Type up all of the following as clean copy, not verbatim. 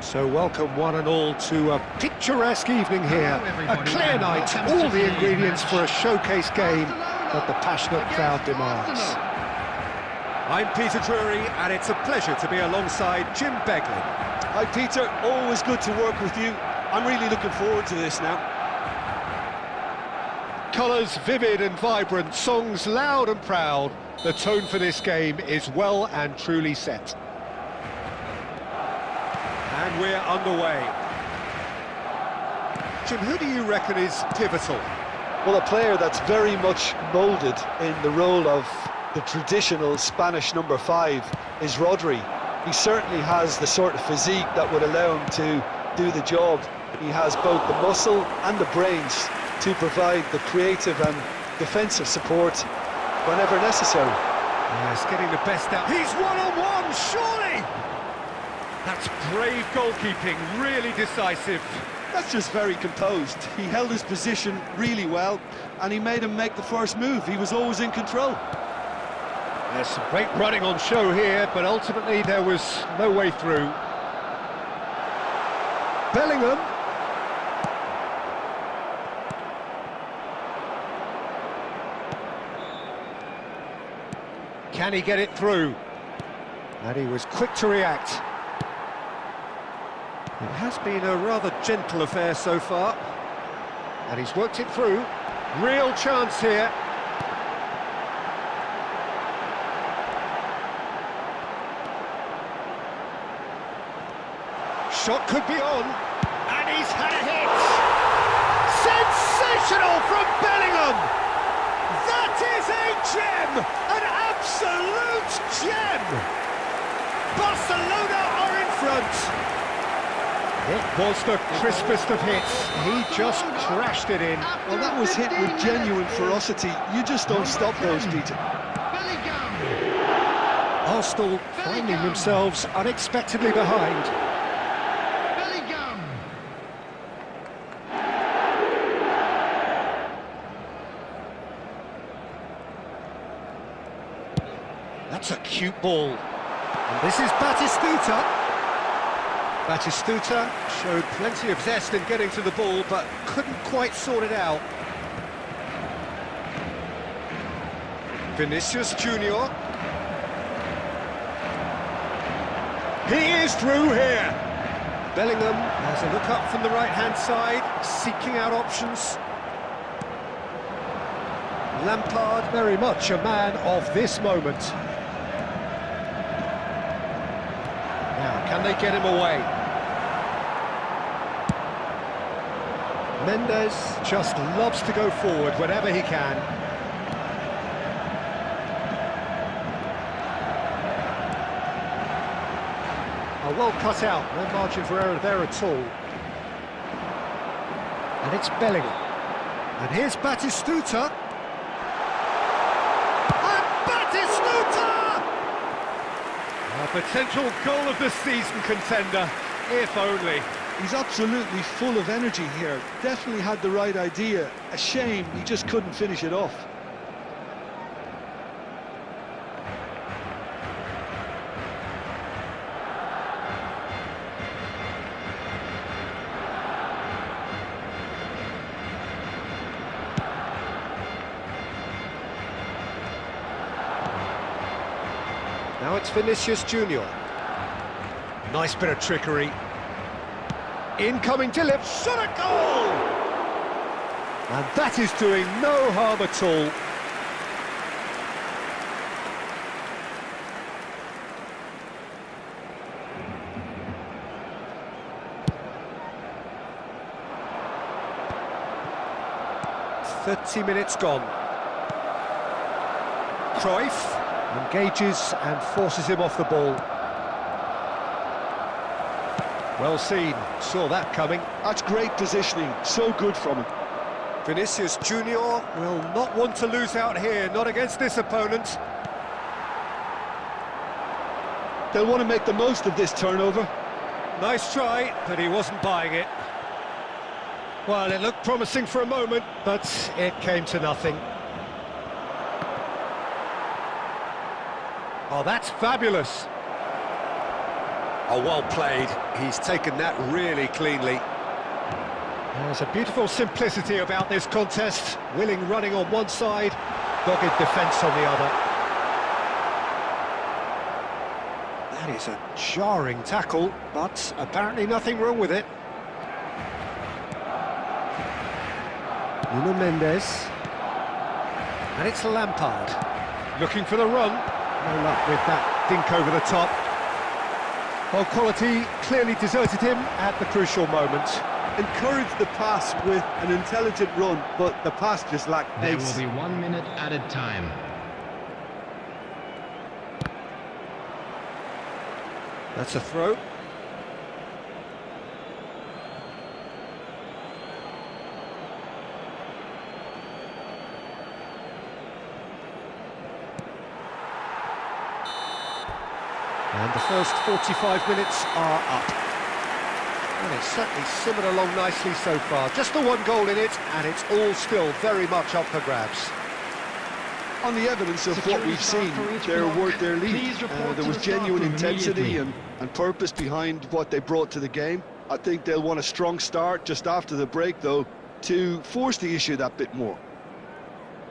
So welcome one and all to a picturesque evening here, a clear night, all the ingredients for a showcase game that the passionate crowd demands. I'm Peter Drury, and it's a pleasure to be alongside Jim Beglin. Hi Peter, always good to work with you. I'm really looking forward to this now. Colours vivid and vibrant, songs loud and proud. The tone for this game is well and truly set. And we're underway. Jim, who do you reckon is pivotal? Well, a player that's very much moulded in the role of the traditional Spanish number 5 is Rodri. He certainly has the sort of physique that would allow him to do the job. He has both the muscle and the brains to provide the creative and defensive support whenever necessary. Yes, getting the best out. He's one-on-one, surely! That's brave goalkeeping, really decisive. That's just very composed. He held his position really well, and he made him make the first move. He was always in control. There's some great running on show here, but ultimately there was no way through. Bellingham. Can he get it through? And he was quick to react. It has been a rather gentle affair so far. And he's worked it through. Real chance here. Shot could be on. And he's had a hit. Sensational from Bellingham. That is a gem. An absolute gem. Barcelona are in front. It was the crispest of hits. He just crashed it in. Well, that was hit with genuine ferocity. You just don't stop those, Peter. Arsenal finding themselves unexpectedly behind. That's a cute ball. And this is Batistuta. Batistuta showed plenty of zest in getting to the ball, but couldn't quite sort it out. Vinicius Junior. He is through here. Bellingham has a look up from the right-hand side, seeking out options. Lampard, very much a man of this moment. Now, can they get him away? Mendes just loves to go forward whenever he can. A well cut out, no margin for error there at all. And it's Bellingham. And here's Batistuta. And Batistuta! A potential goal of the season contender, if only. He's absolutely full of energy here. Definitely had the right idea. A shame he just couldn't finish it off. Now it's Vinicius Junior. Nice bit of trickery. Incoming Dilip, shot a goal! And that is doing no harm at all. .30 minutes gone. Cruyff engages and forces him off the ball. Well seen, saw that coming. That's great positioning, so good from him. Vinicius Junior will not want to lose out here, not against this opponent. They'll want to make the most of this turnover. Nice try, but he wasn't buying it. Well, it looked promising for a moment, but it came to nothing. Oh, that's fabulous. Oh, well played. He's taken that really cleanly. There's a beautiful simplicity about this contest. Willing running on one side, dogged defence on the other. That is a jarring tackle, but apparently nothing wrong with it. Nuno Mendes. And it's Lampard. Looking for the run. No luck with that dink over the top. Well, quality clearly deserted him at the crucial moment. Encouraged the pass with an intelligent run, but the pass just lacked There pace. will be 1 minute added time. That's a throw. And the first 45 minutes are up. And it's certainly simmered along nicely so far. Just the one goal in it, and it's all still very much up for grabs. On the evidence of what Security we've staff seen, for each they're block. worth their lead. Please report There to was the staff genuine room intensity immediately. and purpose behind what they brought to the game. I think they'll want a strong start just after the break, though, to force the issue that bit more.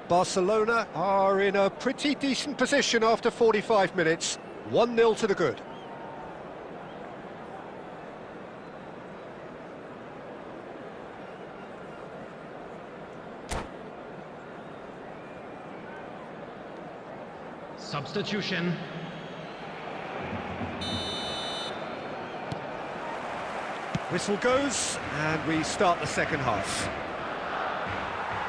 Barcelona are in a pretty decent position after 45 minutes. 1-0 to the good. Substitution. Whistle goes, and we start the second half.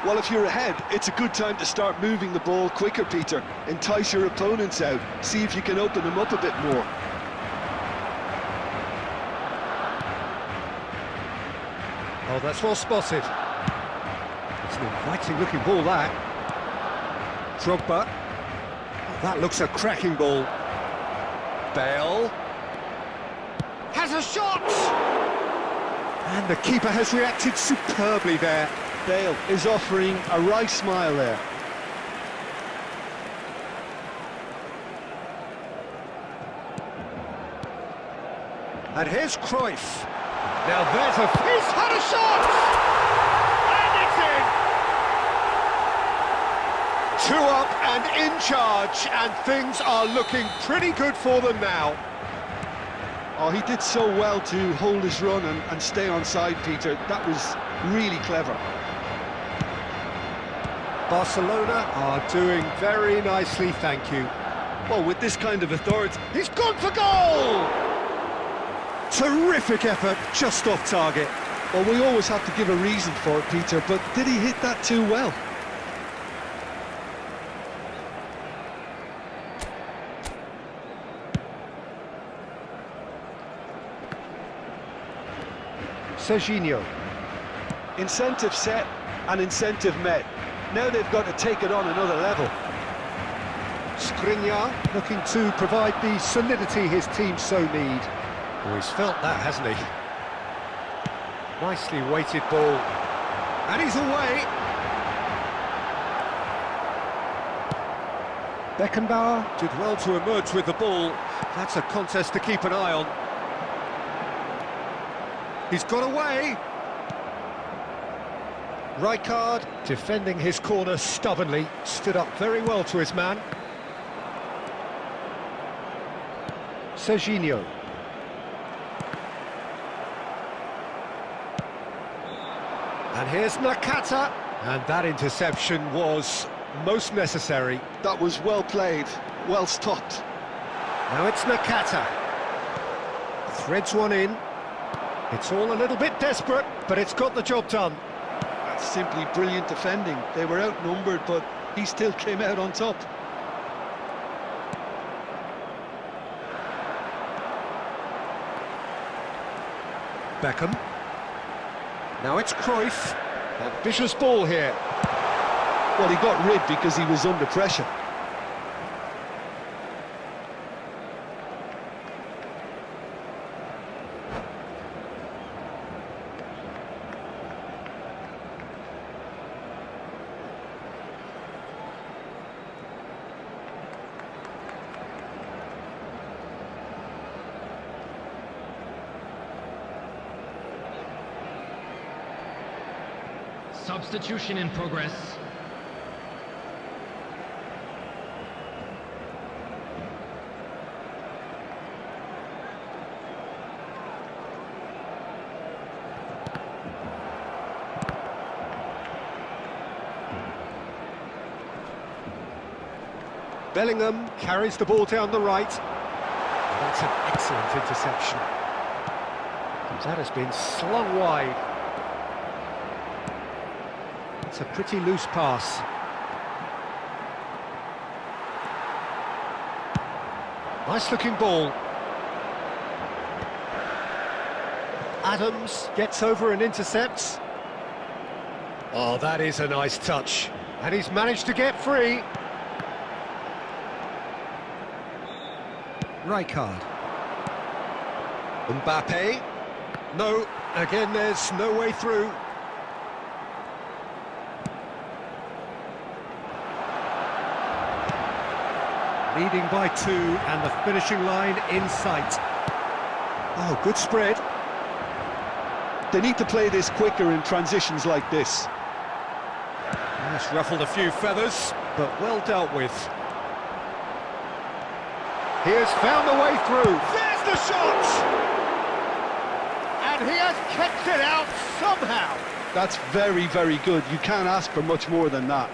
Well, if you're ahead, it's a good time to start moving the ball quicker, Peter. Entice your opponents out. See if you can open them up a bit more. Oh, that's well spotted. It's an inviting-looking ball, that. Drogba. Oh, that looks a cracking ball. Bale. Has a shot! And the keeper has reacted superbly there. Bale is offering a wry smile there. And here's Cruyff. Now there's he's had a shot! And it's in! 2 up and in charge, and things are looking pretty good for them now. Oh, he did so well to hold his run and stay on side, Peter. That was really clever. Barcelona are doing very nicely, thank you. Well, with this kind of authority... He's gone for goal! Terrific effort, just off target. Well, we always have to give a reason for it, Peter, but did he hit that too well? Serginho. Incentive set and incentive met. Now they've got to take it on another level. Skriniar looking to provide the solidity his team so need. Oh, he's felt that, hasn't he? Nicely weighted ball. And he's away. Beckenbauer did well to emerge with the ball. That's a contest to keep an eye on. He's got away. Rijkaard defending his corner stubbornly, stood up very well to his man. Serginho. And here's Nakata. And that interception was most necessary. That was well played, well stopped. Now it's Nakata. Threads one in. It's all a little bit desperate, but it's got the job done. That's simply brilliant defending. They were outnumbered, but he still came out on top. Beckham. Now it's Cruyff. Ambitious ball here. Well, he got rid because he was under pressure. Substitution in progress. Bellingham carries the ball down the right. That's an excellent interception. That has been slung wide. It's a pretty loose pass. Nice looking ball. Adams gets over and intercepts. Oh, that is a nice touch. And he's managed to get free. Rijkaard. Mbappe. No, again there's no way through. Leading by 2 and the finishing line in sight. Oh, good spread. They need to play this quicker in transitions like this. That's ruffled a few feathers, but well dealt with. He has found a way through. There's the shot! And he has kept it out somehow. That's very, very good. You can't ask for much more than that.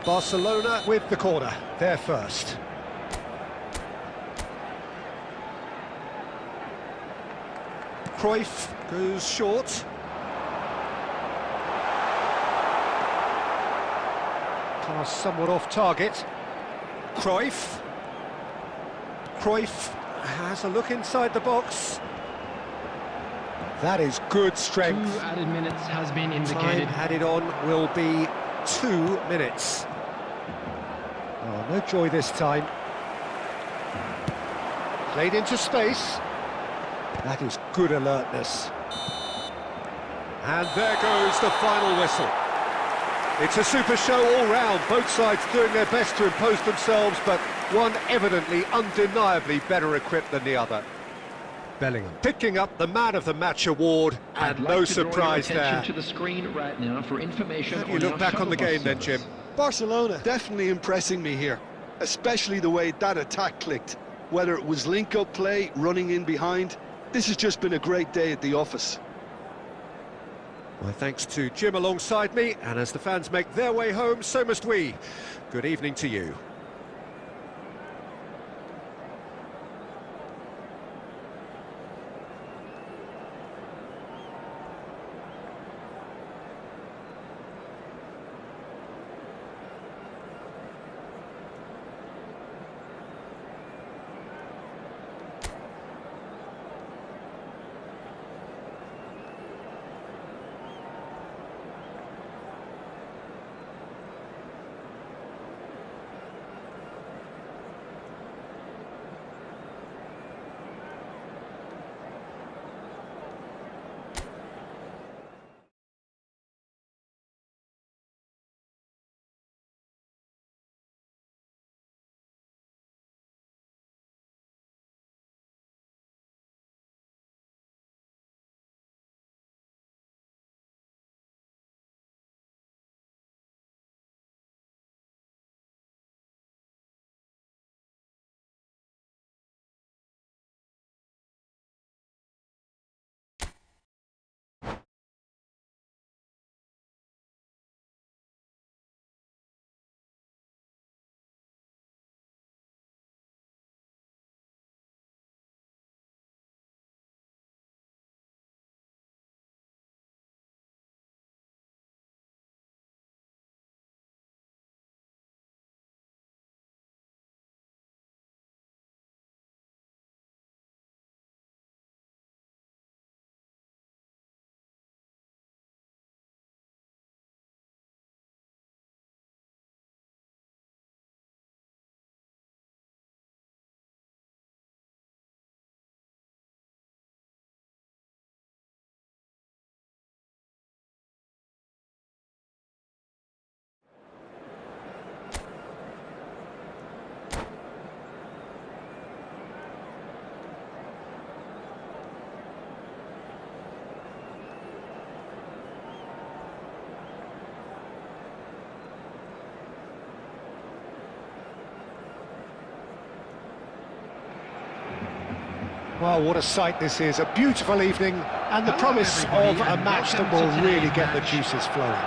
Barcelona with the corner. They're first. Cruyff goes short. Pass somewhat off target. Cruyff. Cruyff has a look inside the box. That is good strength. 2 added minutes has been Time indicated. added on will be 2 minutes. Oh, no joy this time. Played into space. That is good alertness. And there goes the final whistle. It's a super show all round, both sides doing their best to impose themselves, but one evidently, undeniably better equipped than the other. Bellingham picking up the Man of the Match award, and no surprise there. To the screen right now for information. How do you look back on the game then, Jim? Barcelona definitely impressing me here, especially the way that attack clicked. Whether it was link-up play, running in behind, this has just been a great day at the office. My thanks to Jim alongside me, and as the fans make their way home, so must we. Good evening to you. Well, what a sight this is. A beautiful evening and the promise of a match that will really get the juices flowing.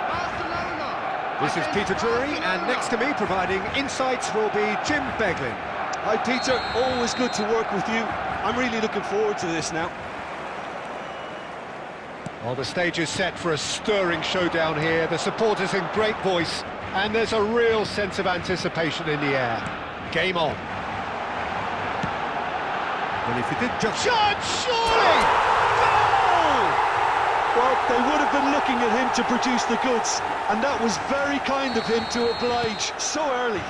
This is Peter Drury, and next to me providing insights will be Jim Beglin. Hi Peter, always good to work with you. I'm really looking forward to this now. Well, the stage is set for a stirring showdown here. The supporters in great voice, and there's a real sense of anticipation in the air. Game on. Well, if you did just... Shot, surely! Goal! Well, they would have been looking at him to produce the goods, and that was very kind of him to oblige so early.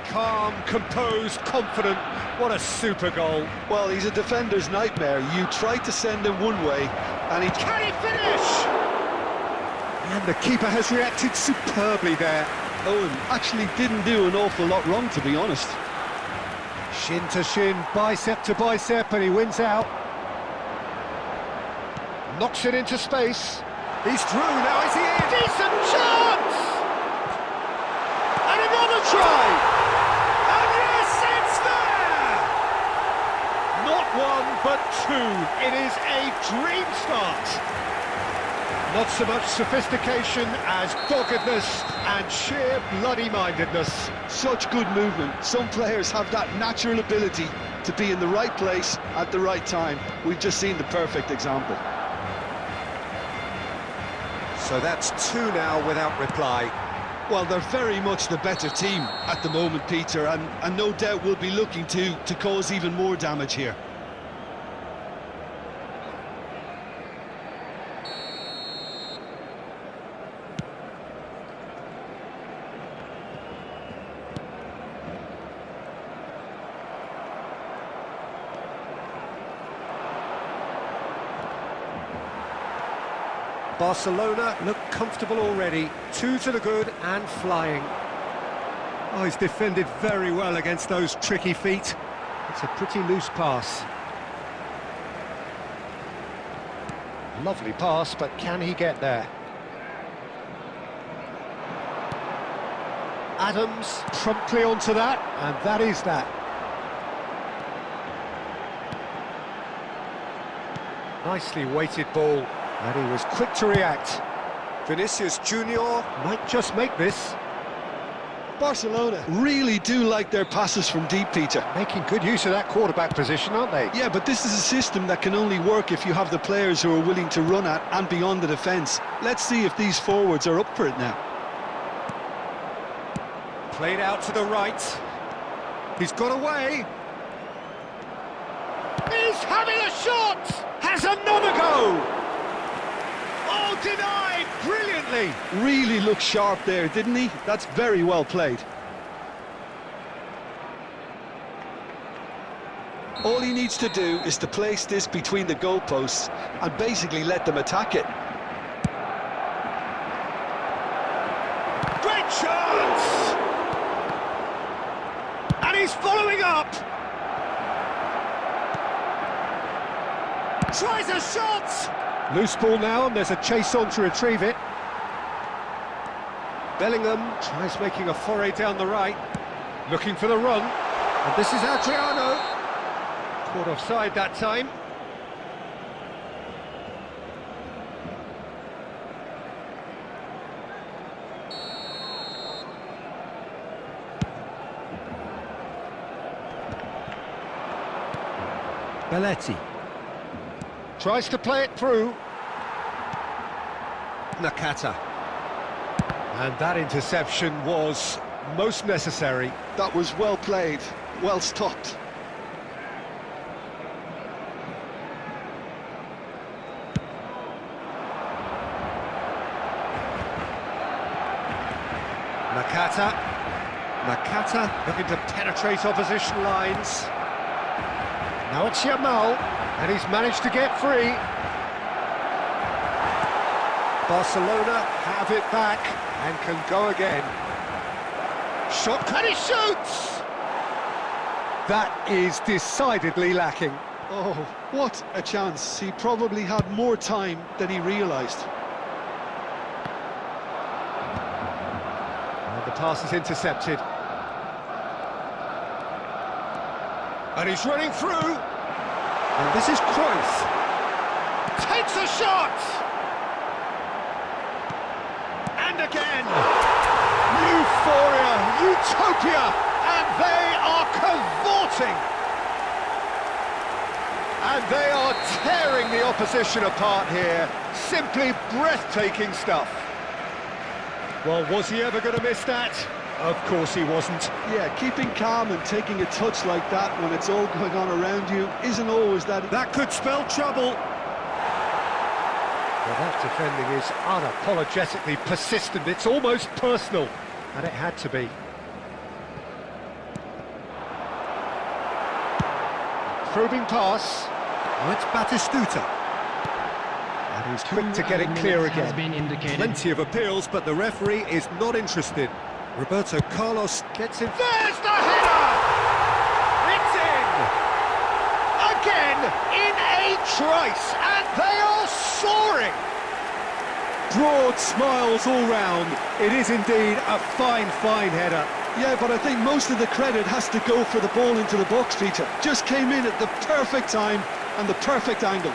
Calm, composed, confident. What a super goal. Well, he's a defender's nightmare. You tried to send him one way, and he... Can he finish? And the keeper has reacted superbly there. Owen actually didn't do an awful lot wrong, to be honest. Shin to shin, bicep to bicep, and he wins out. Knocks it into space. He's through, now is he in? Decent chance! And another try! And yes, it's there! Not one, but two. It is a dream start. Not so much sophistication as doggedness and sheer bloody-mindedness. Such good movement. Some players have that natural ability to be in the right place at the right time. We've just seen the perfect example. So that's two now without reply. Well, they're very much the better team at the moment, Peter, and no doubt will be looking to cause even more damage here. Barcelona look comfortable already. Two to the good and flying. Oh, he's defended very well against those tricky feet. It's a pretty loose pass. Lovely pass, but can he get there? Adams promptly onto that, and that is that. Nicely weighted ball. And he was quick to react. Vinicius Junior might just make this. Barcelona really do like their passes from deep, Peter. Making good use of that quarterback position, aren't they? Yeah, but this is a system that can only work if you have the players who are willing to run at and beyond the defence. Let's see if these forwards are up for it now. Played out to the right. He's got away. He's having a shot! Has another go! Oh, denied brilliantly. Really looked sharp there, didn't he? That's very well played. All he needs to do is to place this between the goalposts and basically let them attack it. Great chance! And he's following up. Tries a shot! Loose ball now, and there's a chase on to retrieve it. Bellingham tries making a foray down the right, looking for the run. And this is Adriano. Caught offside that time. Belletti. Tries to play it through. Nakata. And that interception was most necessary. That was well played, well stopped. Nakata looking to penetrate opposition lines. Now it's Yamal. And he's managed to get free. Barcelona have it back and can go again. Shot, and he shoots! That is decidedly lacking. Oh, what a chance. He probably had more time than he realised. And the pass is intercepted. And he's running through. And this is Cruyff. Takes a shot! And again! Euphoria, utopia, and they are cavorting! And they are tearing the opposition apart here. Simply breathtaking stuff. Well, was he ever going to miss that? Of course he wasn't. Yeah, keeping calm and taking a touch like that when it's all going on around you isn't always that... That could spell trouble. Well, that defending is unapologetically persistent. It's almost personal. And it had to be. Probing pass. Oh, it's Batistuta. And he's quick to get it clear Has again. been indicated. Plenty of appeals, but the referee is not interested. Roberto Carlos gets in. There's the header! It's in! Again, in a trice, and they are soaring! Broad smiles all round. It is indeed a fine, fine header. Yeah, but I think most of the credit has to go for the ball into the box, Peter. Just came in at the perfect time and the perfect angle.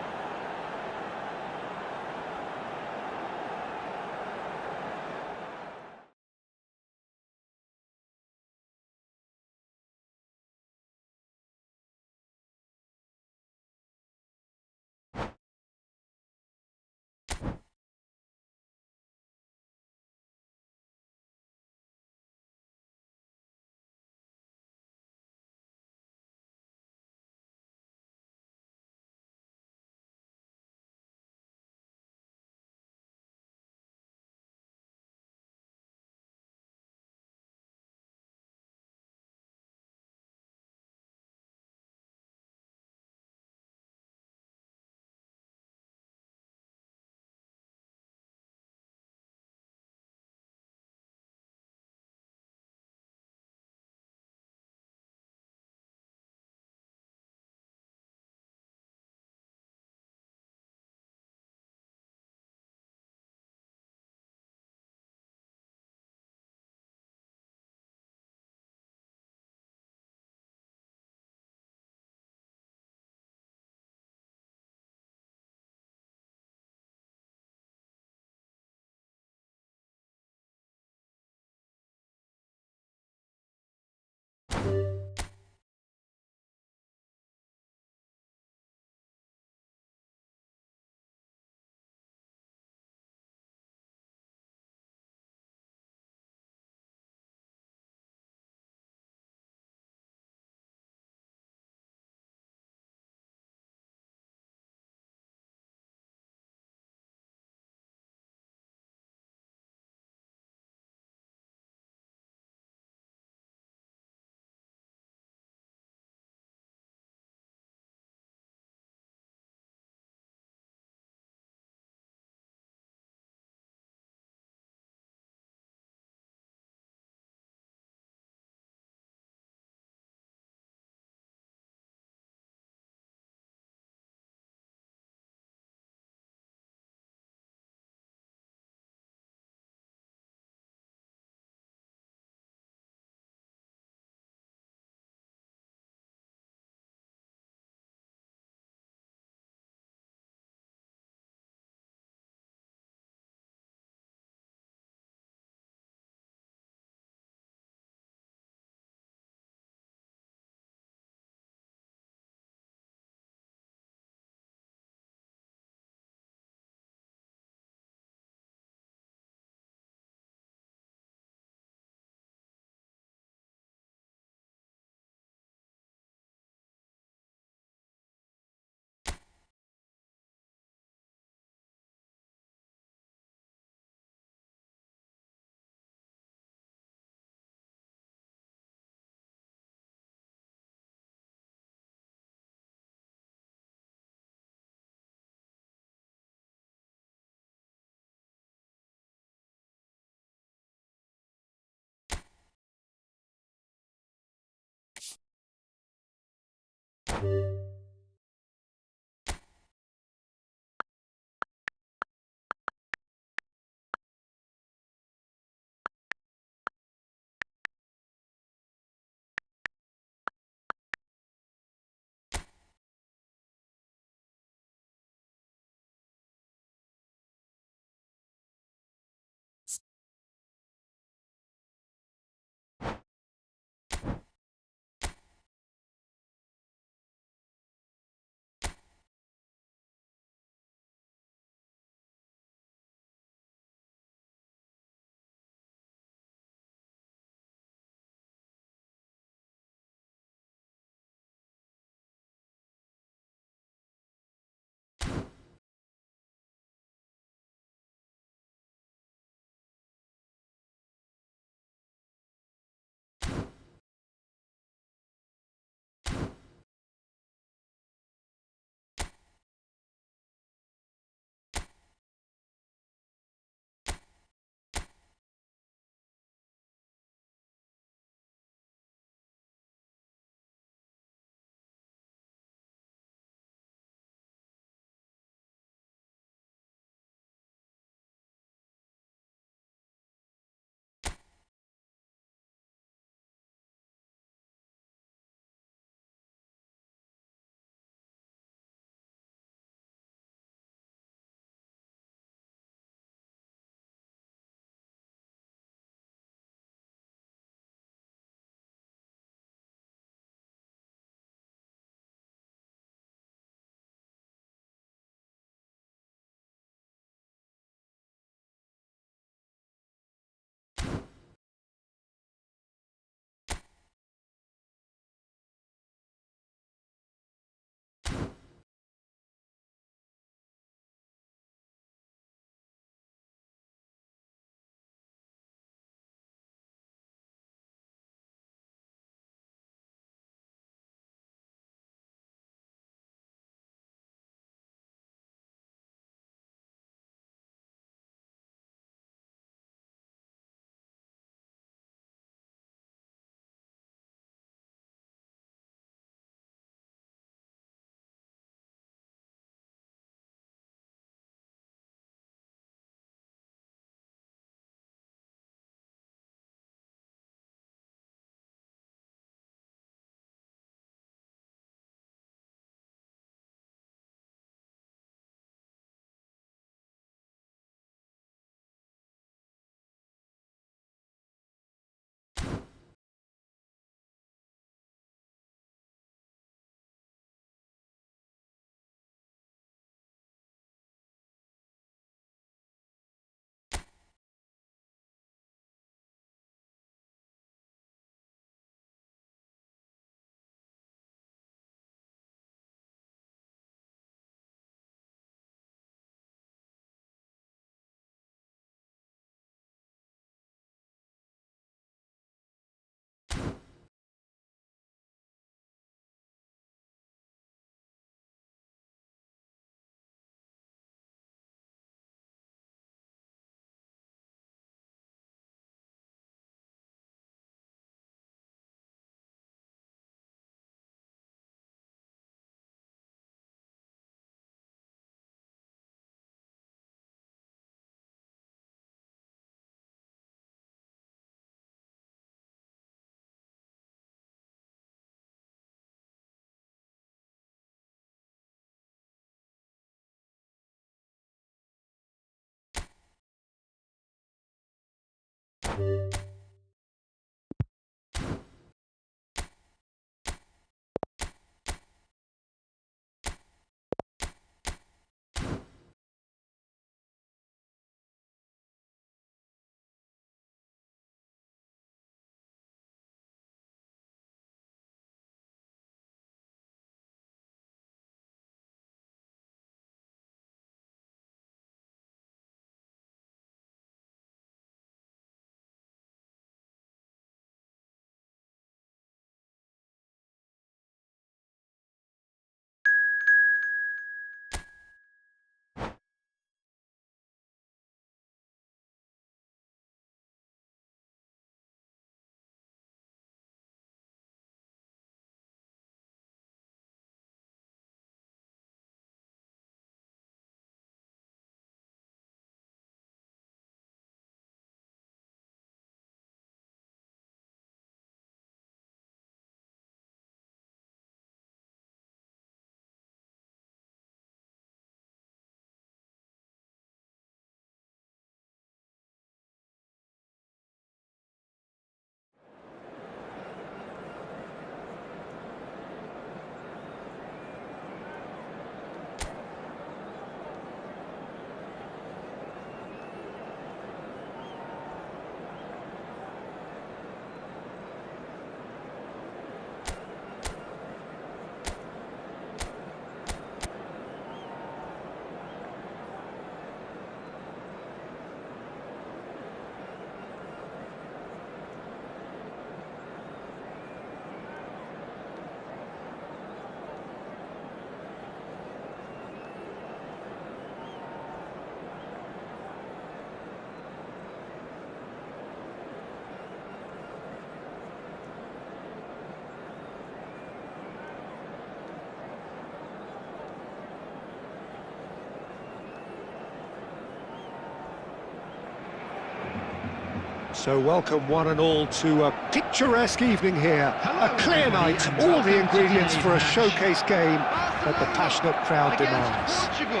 So welcome one and all to a picturesque evening here. Hello, A clear everybody, night, and all welcome the to ingredients today's for a match. showcase game that the passionate crowd Against demands. Portugal.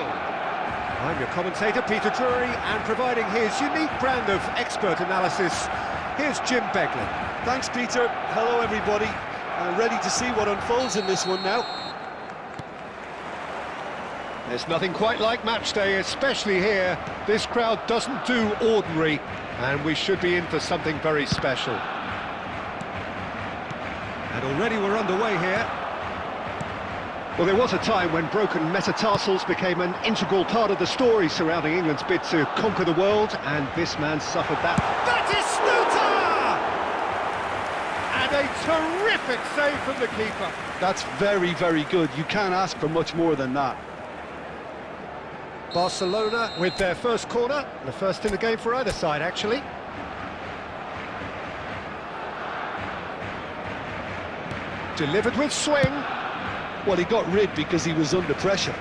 I'm your commentator, Peter Drury, and providing his unique brand of expert analysis, here's Jim Beglin. Thanks, Peter. Hello, everybody. Ready to see what unfolds in this one now. There's nothing quite like match day, especially here. This crowd doesn't do ordinary, and we should be in for something very special. And already we're underway here. Well, there was a time when broken metatarsals became an integral part of the story surrounding England's bid to conquer the world, and this man suffered that. And a terrific save from the keeper. That's very, very good. You can't ask for much more than that. Barcelona with their first corner, the first in the game for either side, actually. Delivered with swing. Well, he got rid because he was under pressure.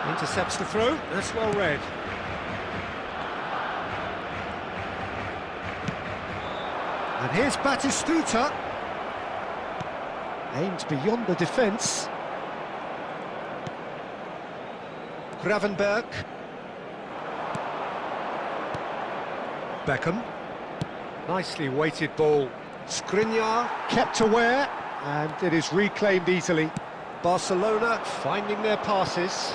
Intercepts the throw, that's well read. And here's Batistuta. Aimed beyond the defence. Gravenberg. Beckham. Nicely weighted ball. Skriniar kept aware, and it is reclaimed easily. Barcelona finding their passes.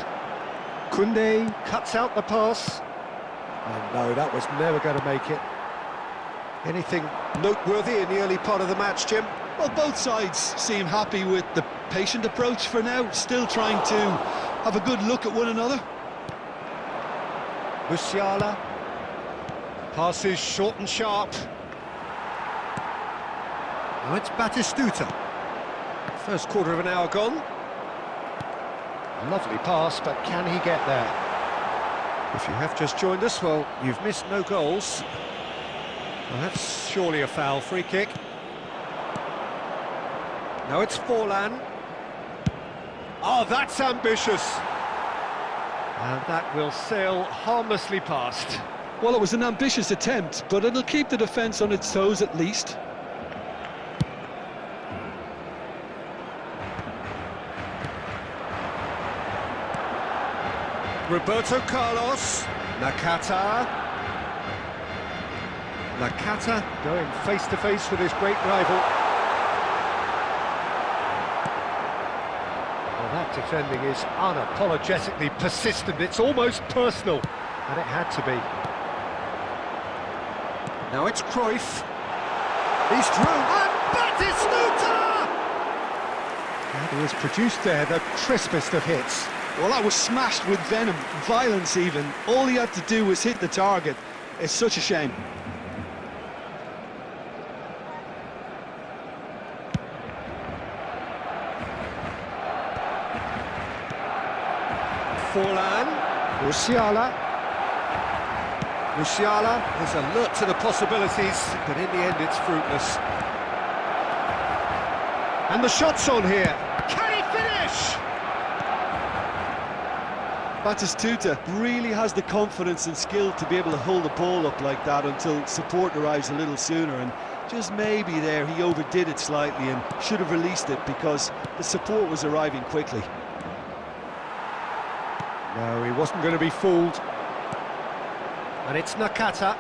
Koundé cuts out the pass. And no, that was never going to make it. Anything noteworthy in the early part of the match, Jim? Well, both sides seem happy with the patient approach for now, still trying to have a good look at one another. Musiala. Passes short and sharp. Now it's Batistuta. First quarter of an hour gone. Lovely pass, but can he get there? If you have just joined us, well, you've missed no goals. Well, that's surely a foul. Free kick. Now it's Forlan. Oh, that's ambitious. And that will sail harmlessly past. Well, it was an ambitious attempt, but it'll keep the defence on its toes at least. Roberto Carlos. Nakata. Nakata going face-to-face with his great rival. Well, that defending is unapologetically persistent. It's almost personal, and it had to be. Now it's Cruyff. He's through, and Batistuta! And he has produced there the crispest of hits. Well, that was smashed with venom, violence even. All he had to do was hit the target. It's such a shame. Forlan, Musiala. Musiala is alert to the possibilities, but in the end it's fruitless. And the shot's on here. Can he finish? Batistuta really has the confidence and skill to be able to hold the ball up like that until support arrives a little sooner, and just maybe there he overdid it slightly and should have released it because the support was arriving quickly. No, he wasn't going to be fooled. And it's Nakata.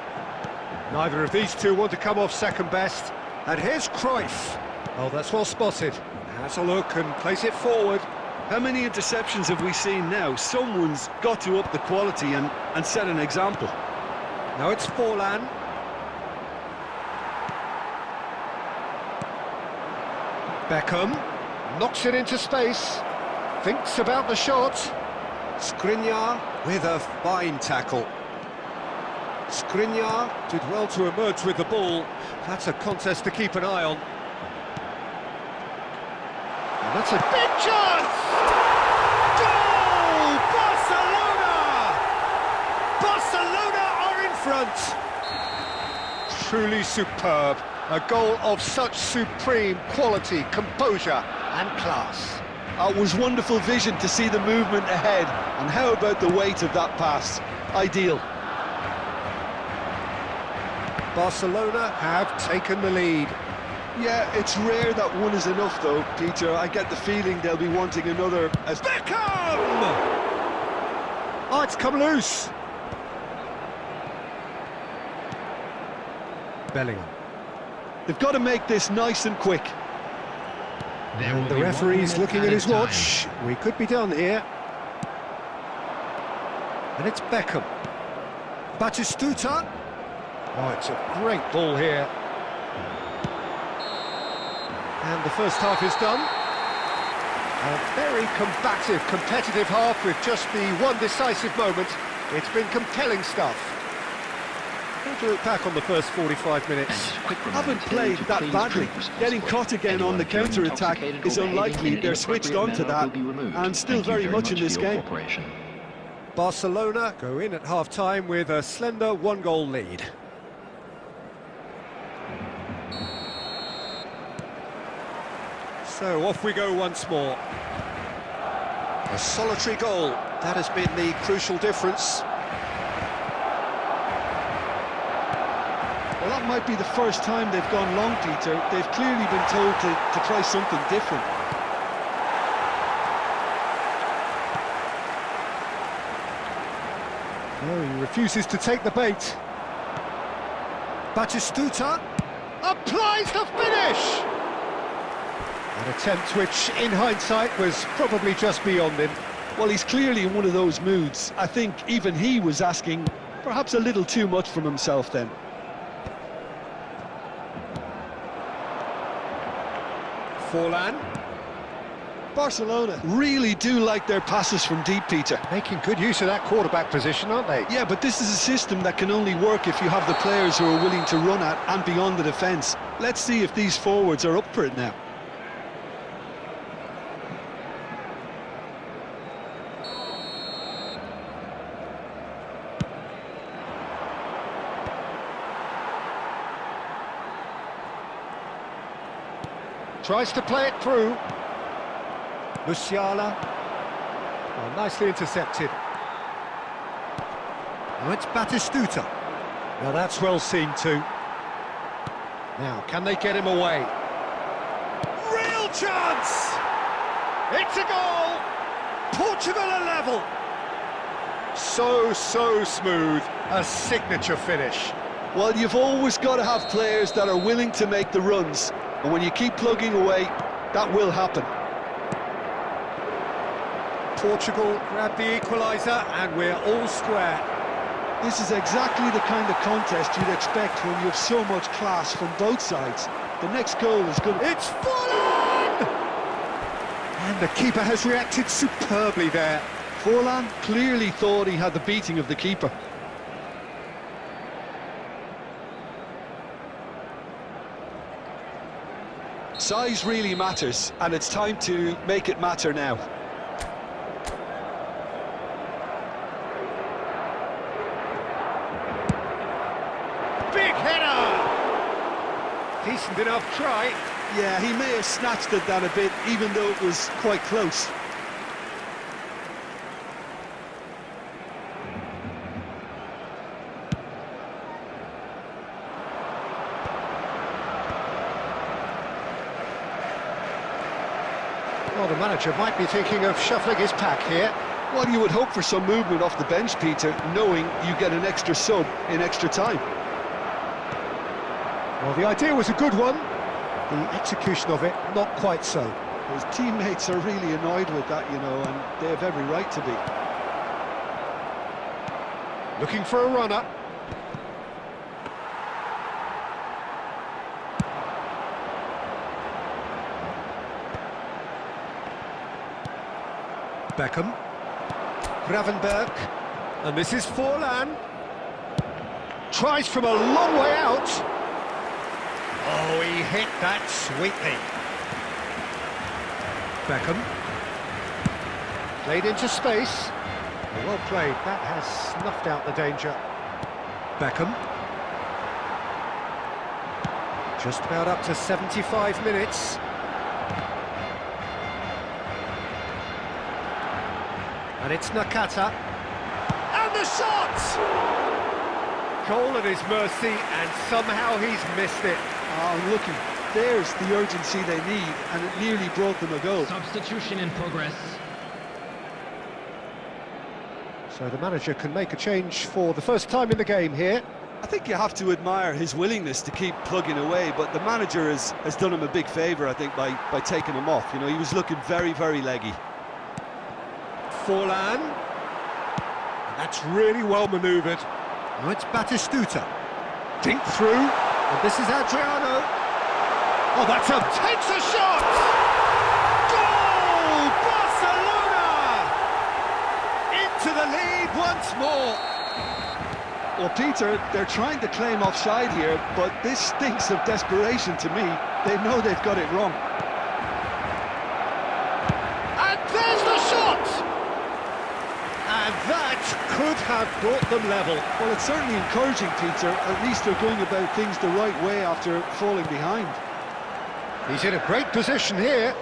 Neither of these two want to come off second best. And here's Cruyff. Oh, that's well spotted. Has a look and plays it forward. How many interceptions have we seen now? Someone's got to up the quality and set an example. Now it's Forlan. Beckham knocks it into space. Thinks about the shot. Skriniar with a fine tackle. Skriniar did well to emerge with the ball. That's a contest to keep an eye on. And that's a big chance! Goal! Barcelona! Barcelona are in front! Truly superb. A goal of such supreme quality, composure and class. It was wonderful vision to see the movement ahead, and how about the weight of that pass? Ideal. Barcelona have taken the lead. Yeah, it's rare that one is enough though, Peter. I get the feeling they'll be wanting another as... Beckham! Oh, it's come loose. Bellingham. They've got to make this nice and quick. There will And the be 1 referee's minute looking at added his time. watch. We could be done here. And it's Beckham. Batistuta. Oh, it's a great ball here. And the first half is done. A very combative, competitive half with just the one decisive moment. It's been compelling stuff. How to look back on the first 45 minutes? Haven't played that badly. Getting caught again on the counter-attack is unlikely. They're switched on to that, and still very much in this game. Barcelona go in at half-time with a slender 1-goal lead. So off we go once more. A solitary goal, that has been the crucial difference. Well, that might be the first time they've gone long, Peter. They've clearly been told to try something different. No, he refuses to take the bait. Batistuta applies the finish! An attempt which, in hindsight, was probably just beyond him. Well, he's clearly in one of those moods. I think even he was asking perhaps a little too much from himself then. Forlan. Barcelona really do like their passes from deep, Peter. Making good use of that quarterback position, aren't they? Yeah, but this is a system that can only work if you have the players who are willing to run at and beyond the defence. Let's see if these forwards are up for it now. Tries to play it through. Musiala. Oh, nicely intercepted. Now it's Batistuta. Now that's well seen too. Now, can they get him away? Real chance! It's a goal! Portugal are level! So smooth. A signature finish. Well, you've always got to have players that are willing to make the runs. And when you keep plugging away, that will happen. Portugal grab the equaliser and we're all square. This is exactly the kind of contest you'd expect when you have so much class from both sides. The next goal is good. It's Forlan! And the keeper has reacted superbly there. Forlan clearly thought he had the beating of the keeper. Size really matters, and it's time to make it matter now. Big header! Decent enough try. Yeah, he may have snatched at that a bit, even though it was quite close. Well, the manager might be thinking of shuffling his pack here. Well, you would hope for some movement off the bench, Peter, knowing you get an extra sub in extra time. Well, the idea was a good one. The execution of it, not quite so. His teammates are really annoyed with that, you know, and they have every right to be. Looking for a runner. Beckham. Gravenberg. And this is Forlan. Tries from a long way out. Oh, he hit that sweetly. Beckham. Played into space. Well played. That has snuffed out the danger. Beckham. Just about up to 75 minutes. And it's Nakata. And the shot! Goal at his mercy, and somehow he's missed it. Oh, looking, there's the urgency they need, and it nearly brought them a goal. Substitution in progress. So the manager can make a change for the first time in the game here. I think you have to admire his willingness to keep plugging away, but the manager has done him a big favour, I think, by taking him off. You know, he was looking very, very leggy. Forlan. And that's really well manoeuvred. Now it's Batistuta. Dink through. And this is Adriano. Oh, that's a... takes a shot! Goal! Barcelona! Into the lead once more. Well, Peter, they're trying to claim offside here, but this stinks of desperation to me. They know they've got it wrong. And there's the shot! And that could have brought them level. Well, it's certainly encouraging, Peter. At least they're going about things the right way after falling behind. He's in a great position here.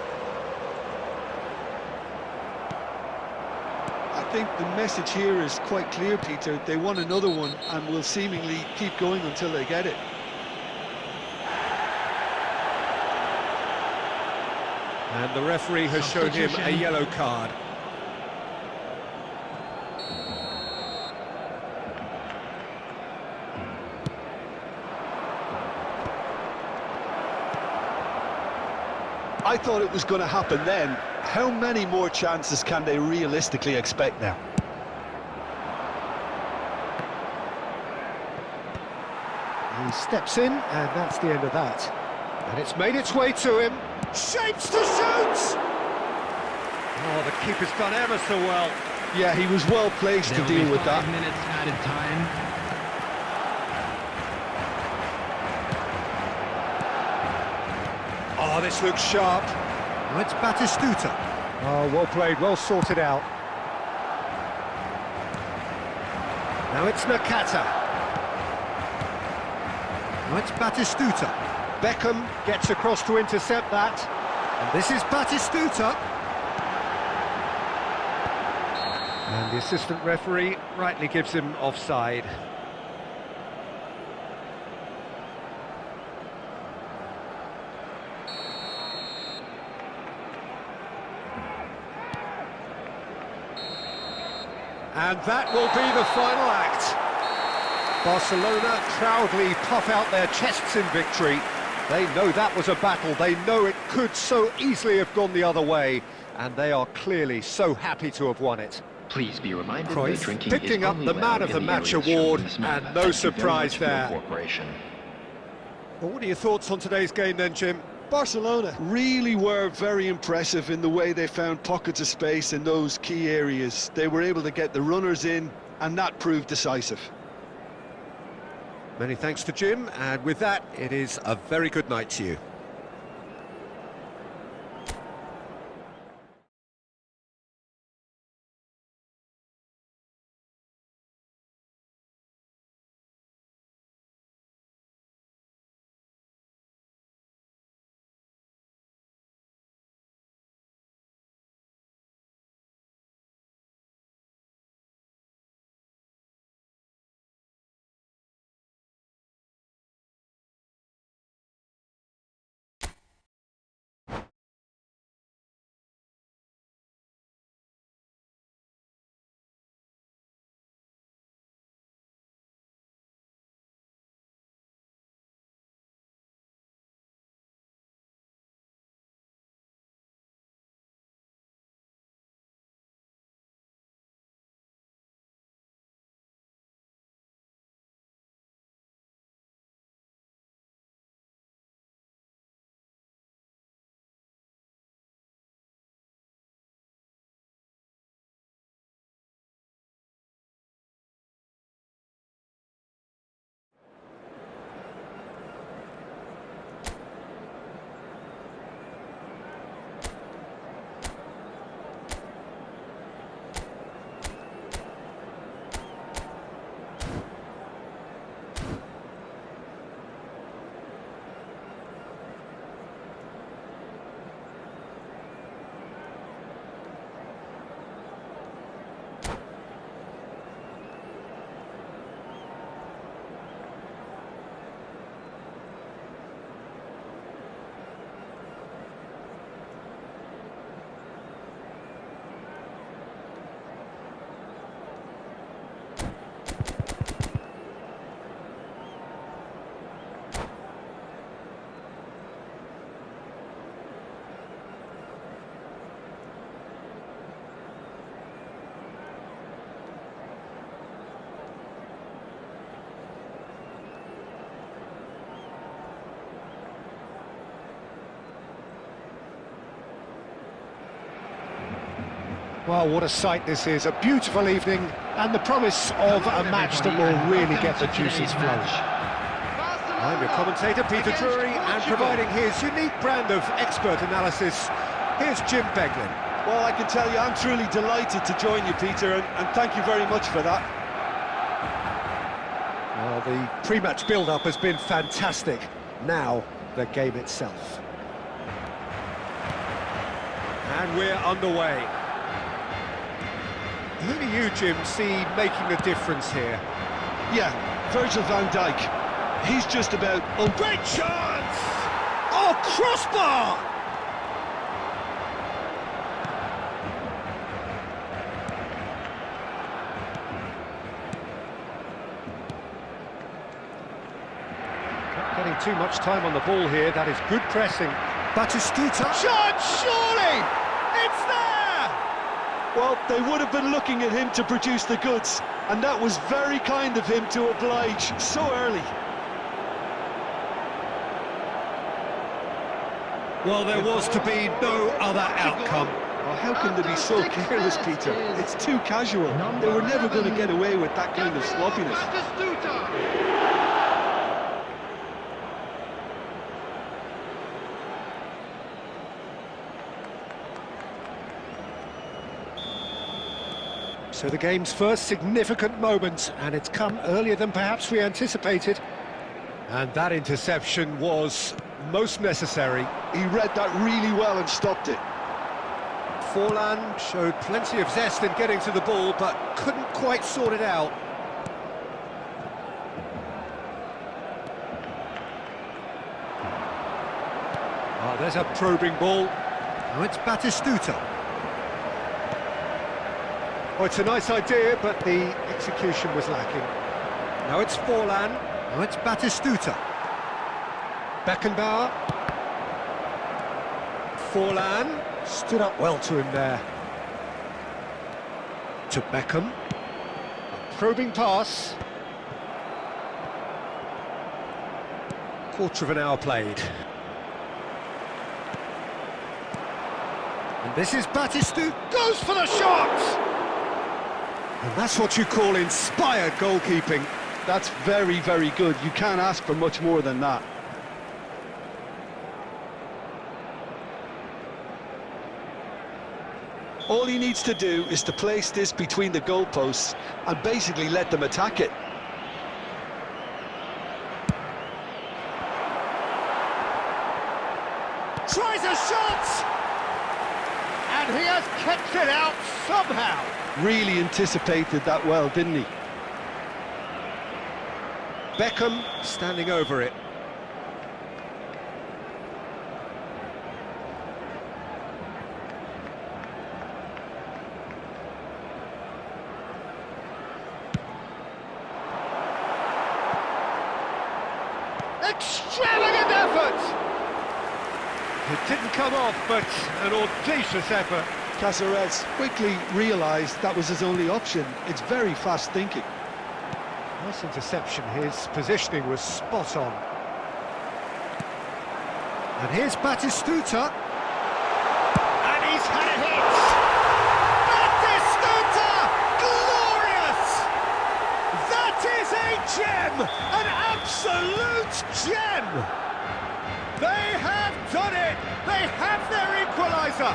I think the message here is quite clear, Peter. They want another one and will seemingly keep going until they get it. And the referee has shown him a yellow card. I thought it was going to happen then. How many more chances can they realistically expect now? He steps in, and that's the end of that. And it's made its way to him. Shapes to shoot! Oh, the keeper's done ever so well. Yeah, he was well placed to deal with that. 5 minutes added time. Oh, this looks sharp. Now it's Batistuta. Oh, well played, well sorted out. Now it's Nakata. Now it's Batistuta. Beckham gets across to intercept that. And this is Batistuta. And the assistant referee rightly gives him offside. And that will be the final act. Barcelona proudly puff out their chests in victory. They know that was a battle. They know it could so easily have gone the other way. And they are clearly so happy to have won it. Please be reminded that Cruyff drinking picking is up only the allowed Man of in the the Match areas shown award, in this map. and no Thank you very surprise much for your there. cooperation. Well, what are your thoughts on today's game then, Jim? Barcelona really were very impressive in the way they found pockets of space in those key areas. They were able to get the runners in, and that proved decisive. Many thanks to Jim, and with that, it is a very good night to you. Well, what a sight this is. A beautiful evening and the promise of a match that will really get the juices flowing. I'm your commentator, Peter Drury, and providing his unique brand of expert analysis, here's Jim Beglin. Well, I can tell you, I'm truly delighted to join you, Peter, and thank you very much for that. Well, the pre-match build-up has been fantastic. Now, the game itself. And we're underway. Who do you, Jim, see making the difference here? Yeah, Virgil van Dijk. He's just about... Oh, great chance! Oh, crossbar! Not getting too much time on the ball here. That is good pressing. Batistuta. Chance, surely! It's there! Well, they would have been looking at him to produce the goods, and that was very kind of him to oblige so early. Well, there was to be no other outcome. Oh, how can they be so careless, Peter? It's too casual. They were never going to get away with that kind of sloppiness. So the game's first significant moment, and it's come earlier than perhaps we anticipated. And that interception was most necessary. He read that really well and stopped it. Forlan showed plenty of zest in getting to the ball, but couldn't quite sort it out. Oh, there's a probing ball. Now it's Batistuta. Oh, it's a nice idea, but the execution was lacking. Now it's Forlan. Now it's Batistuta. Beckenbauer. Forlan stood up well to him there. To Beckham. A probing pass. Quarter of an hour played. And this is Batistuta. Goes for the shot! And that's what you call inspired goalkeeping. That's very, very good. You can't ask for much more than that. All he needs to do is to place this between the goalposts and basically let them attack it. Tries a shot! And he has kept it out somehow. Really anticipated that well, didn't he? Beckham standing over it. Extravagant effort! It didn't come off, but an audacious effort. Caceres quickly realised that was his only option. It's very fast thinking. Nice interception. His positioning was spot on. And here's Batistuta. And he's had a hit! Batistuta! Glorious! That is a gem! An absolute gem! They have done it! They have their equaliser!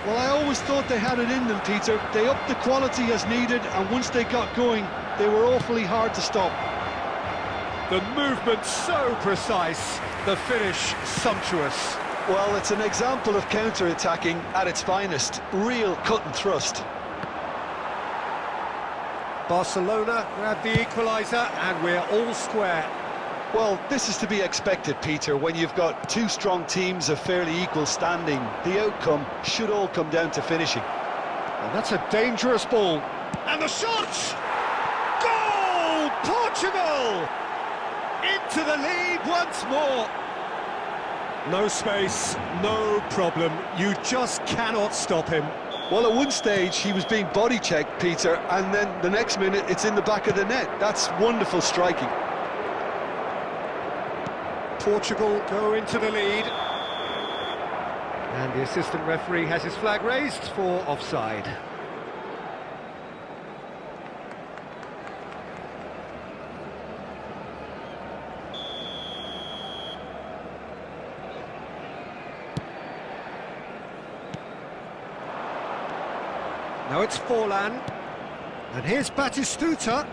Well, I always thought they had it in them, Peter. They upped the quality as needed, and once they got going, they were awfully hard to stop. The movement so precise, the finish sumptuous. Well, it's an example of counter-attacking at its finest. Real cut and thrust. Barcelona grab the equaliser, and we're all square. Well, this is to be expected, Peter, when you've got two strong teams of fairly equal standing. The outcome should all come down to finishing. And that's a dangerous ball. And the shot! Goal! Portugal! Into the lead once more. No space, no problem. You just cannot stop him. Well, at one stage, he was being body-checked, Peter, and then the next minute, it's in the back of the net. That's wonderful striking. Portugal go into the lead. And the assistant referee has his flag raised for offside. Now it's Forlan, and here's Batistuta.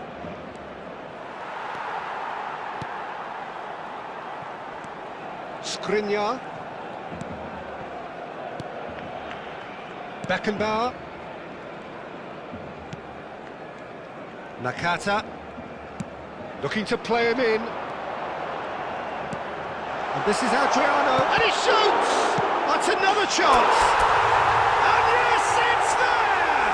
Skriniar. Beckenbauer. Nakata. Looking to play him in. And this is Adriano, and he shoots! That's another chance! And yes, it's there!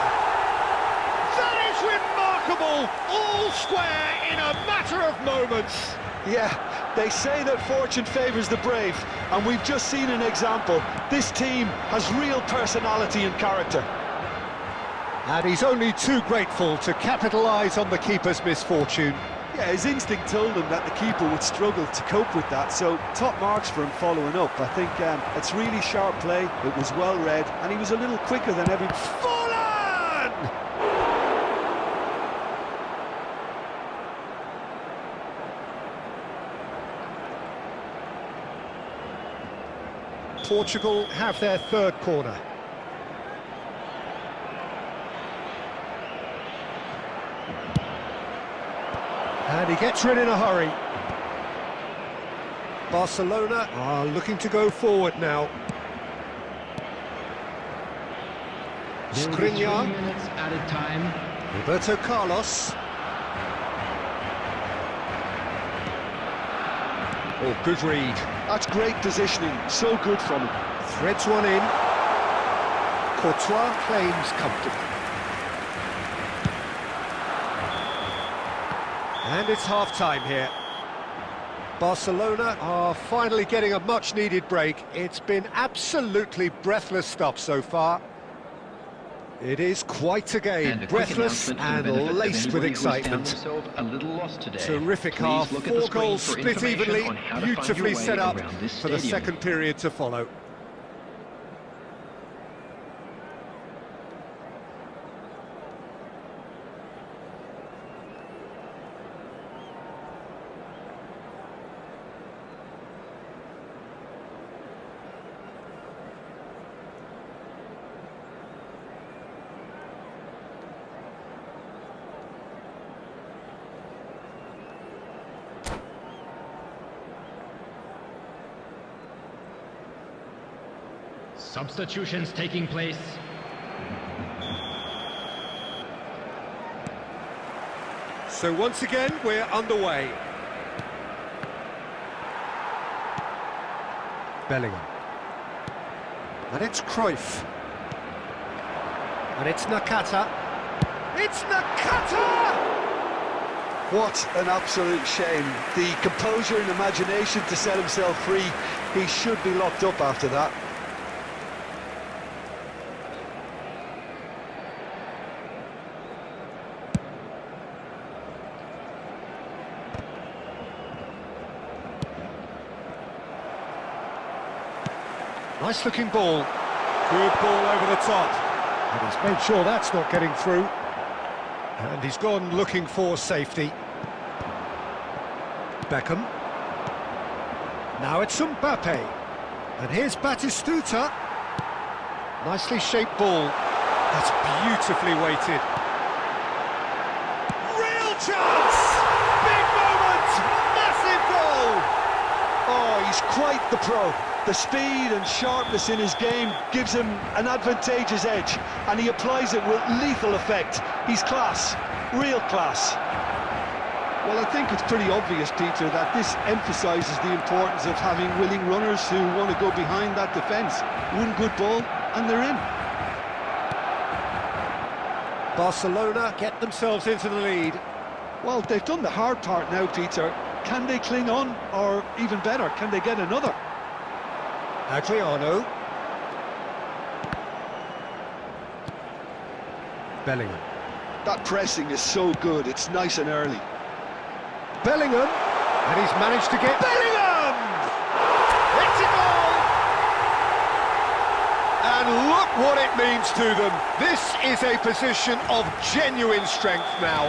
That is remarkable! All square in a matter of moments! Yeah, they say that fortune favours the brave, and we've just seen an example. This team has real personality and character. And he's only too grateful to capitalise on the keeper's misfortune. Yeah, his instinct told him that the keeper would struggle to cope with that, so top marks for him following up. I think it's really sharp play, it was well read, and he was a little quicker than every... Forlan! Portugal have their third corner. And he gets rid in a hurry. Barcelona are looking to go forward now. Skriniar. 3 minutes added time. Roberto Carlos. Oh, good read. That's great positioning, so good from him. Threads one in. Courtois claims comfortable. And it's half-time here. Barcelona are finally getting a much-needed break. It's been absolutely breathless stuff so far. It is quite a game, breathless and laced with excitement. A little lost today. Terrific half, 4 goals split evenly, beautifully set up for the second period to follow. Substitutions taking place. So once again, we're underway. Bellingham. And it's Cruyff. And it's Nakata. It's Nakata! What an absolute shame. The composure and imagination to set himself free. He should be locked up after that. Nice looking ball. Good ball over the top. And he's made sure that's not getting through. And he's gone looking for safety. Beckham. Now it's Mbappe. And here's Batistuta. Nicely shaped ball. That's beautifully weighted. Real chance! Big moment! Massive goal! Oh, he's quite the pro. The speed and sharpness in his game gives him an advantageous edge, and he applies it with lethal effect. He's class, real class. Well, I think it's pretty obvious, Peter, that this emphasises the importance of having willing runners who want to go behind that defence. One good ball, and they're in. Barcelona get themselves into the lead. Well, they've done the hard part now, Peter. Can they cling on, or even better, can they get another? Adriano. Bellingham. That pressing is so good, it's nice and early. Bellingham, and he's managed to get... Bellingham! It's a goal! Look what it means to them. This is a position of genuine strength now.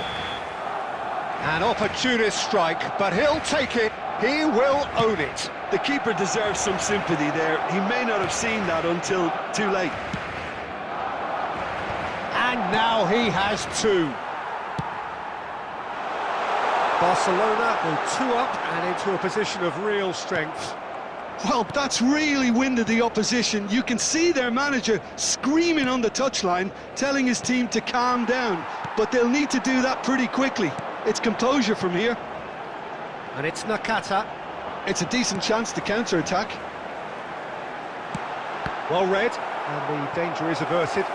An opportunist strike, but he'll take it. He will own it. The keeper deserves some sympathy there. He may not have seen that until too late. And now he has two. Barcelona go 2 up and into a position of real strength. Well, that's really winded the opposition. You can see their manager screaming on the touchline, telling his team to calm down. But they'll need to do that pretty quickly. It's composure from here. And it's Nakata. It's a decent chance to counter-attack. Well read, and the danger is averted.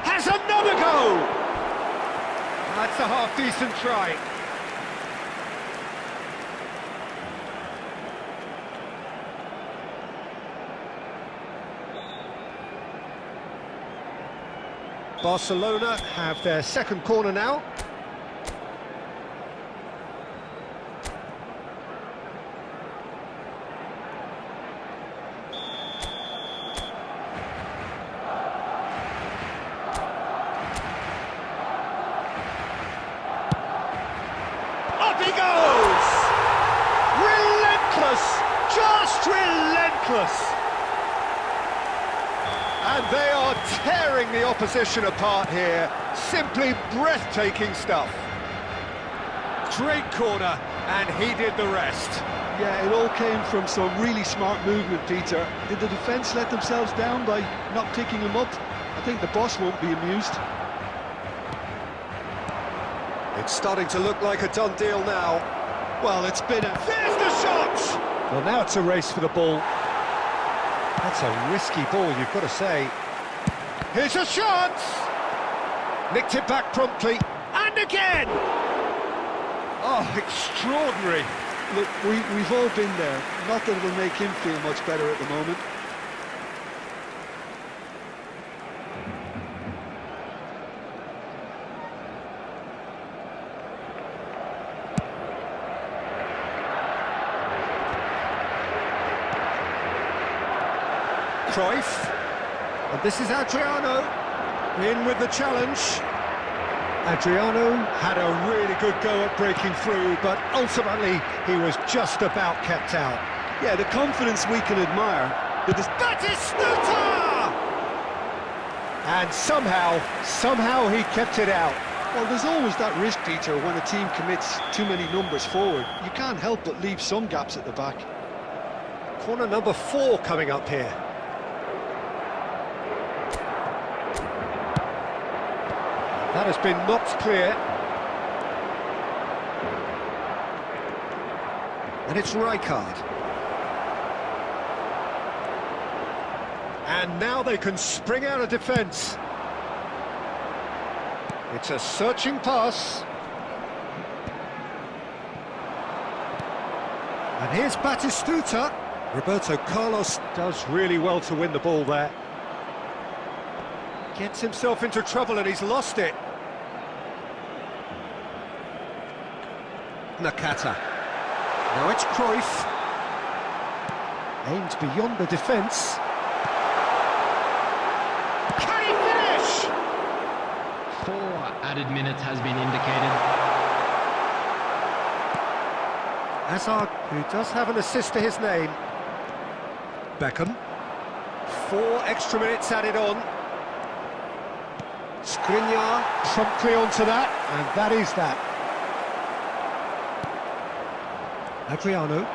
Has another go! That's a half-decent try. Barcelona have their second corner now. Up he goes! Relentless! Just relentless! And they are tearing the opposition apart here. Simply breathtaking stuff. Great corner, and he did the rest. Yeah, it all came from some really smart movement, Peter. Did the defence let themselves down by not picking him up? I think the boss won't be amused. It's starting to look like a done deal now. Well, it's been a... There's the shot! Well, now it's a race for the ball. That's a risky ball, you've got to say. Here's a shot! Nicked it back promptly, and again! Oh, extraordinary. Look, we've all been there. Not that it'll make him feel much better at the moment. Cruyff, and this is Adriano, in with the challenge. Adriano had a really good go at breaking through, but ultimately he was just about kept out. Yeah, the confidence we can admire. Batistuta! And somehow he kept it out. Well, there's always that risk, Peter, when a team commits too many numbers forward. You can't help but leave some gaps at the back. Corner number 4 coming up here. That has been knocked clear. And it's Rijkaard. And now they can spring out of defence. It's a searching pass. And here's Batistuta. Roberto Carlos does really well to win the ball there. Gets himself into trouble and he's lost it. Nakata. Now it's Cruyff. Aimed beyond the defence. Can he finish? 4 added minutes has been indicated. Hazard, who does have an assist to his name. Beckham. 4 extra minutes added on. Skriniar promptly onto that, and that is that. Adriano.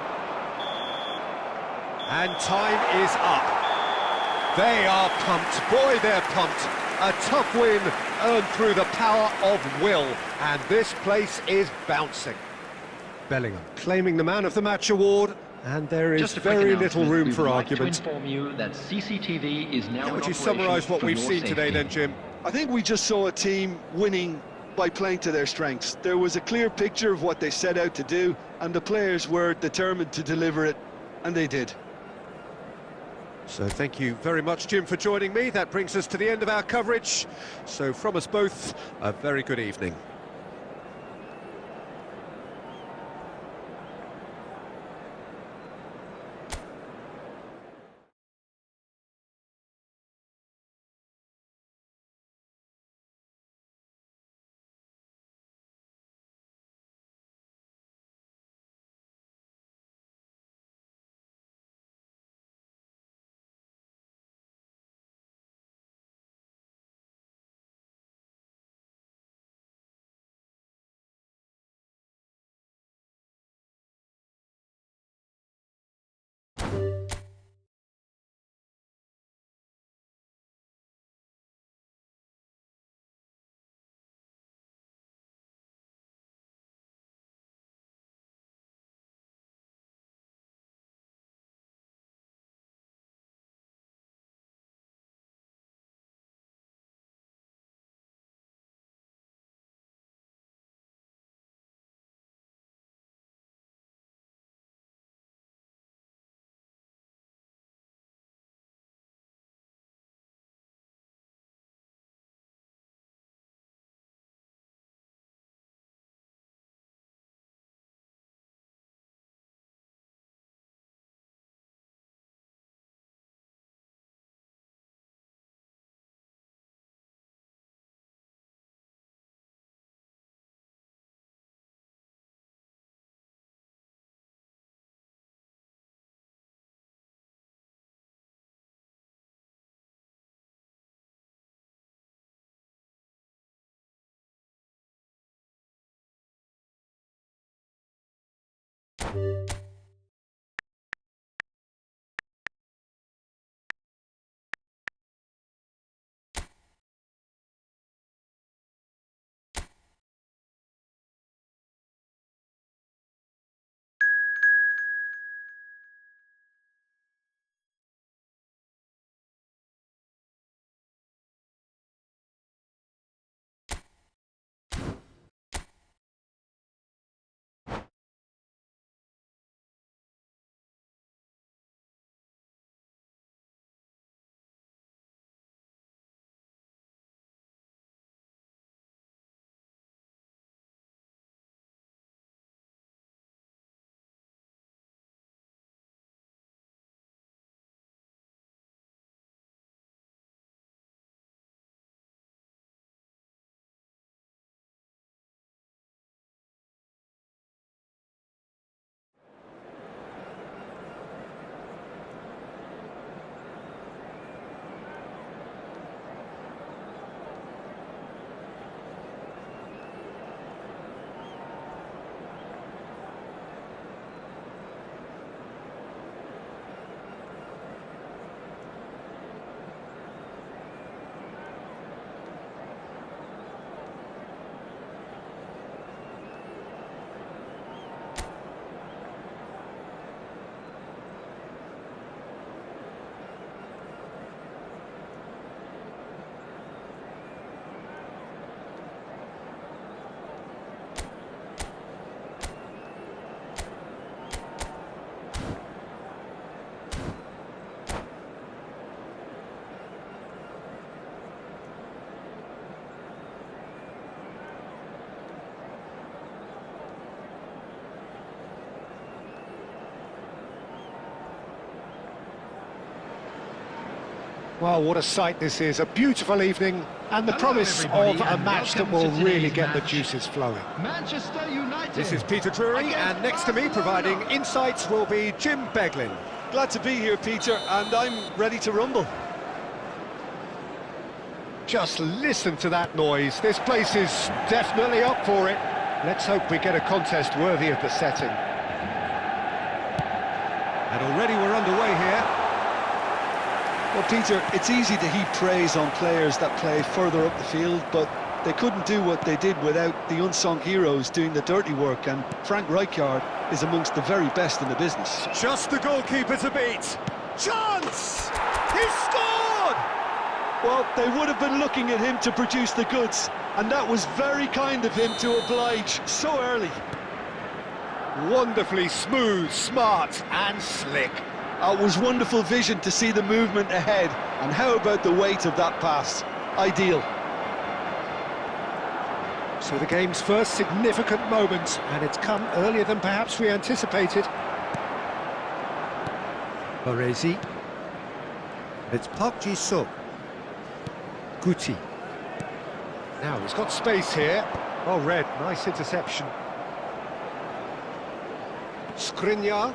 And time is up. They are pumped. Boy, they're pumped. A tough win earned through the power of will, and this place is bouncing. Bellingham claiming the Man of the Match award, and there is very little room for argument. To inform you that CCTV is now How would you summarise what we've seen today then, Jim? I think we just saw a team winning by playing to their strengths. There was a clear picture of what they set out to do, and the players were determined to deliver it, and they did. So thank you very much, Jim, for joining me. That brings us to the end of our coverage. So from us both, a very good evening. Well, what a sight this is. A beautiful evening and the promise of a match that will really get the juices flowing. Manchester United. This is Peter Drury, and next to me providing insights will be Jim Beglin. Glad to be here, Peter, and I'm ready to rumble. Just listen to that noise. This place is definitely up for it. Let's hope we get a contest worthy of the setting. And already we're underway here. Well, Peter, it's easy to heap praise on players that play further up the field, but they couldn't do what they did without the unsung heroes doing the dirty work, and Frank Rijkaard is amongst the very best in the business. Just the goalkeeper to beat. Chance! He scored! Well, they would have been looking at him to produce the goods, and that was very kind of him to oblige so early. Wonderfully smooth, smart and slick. It was wonderful vision to see the movement ahead, and how about the weight of that pass? Ideal. So the game's first significant moment, and it's come earlier than perhaps we anticipated. Baresi. It's Park Ji-suk. Guti. Now he's got space here. Oh, Red, nice interception. Skriniar.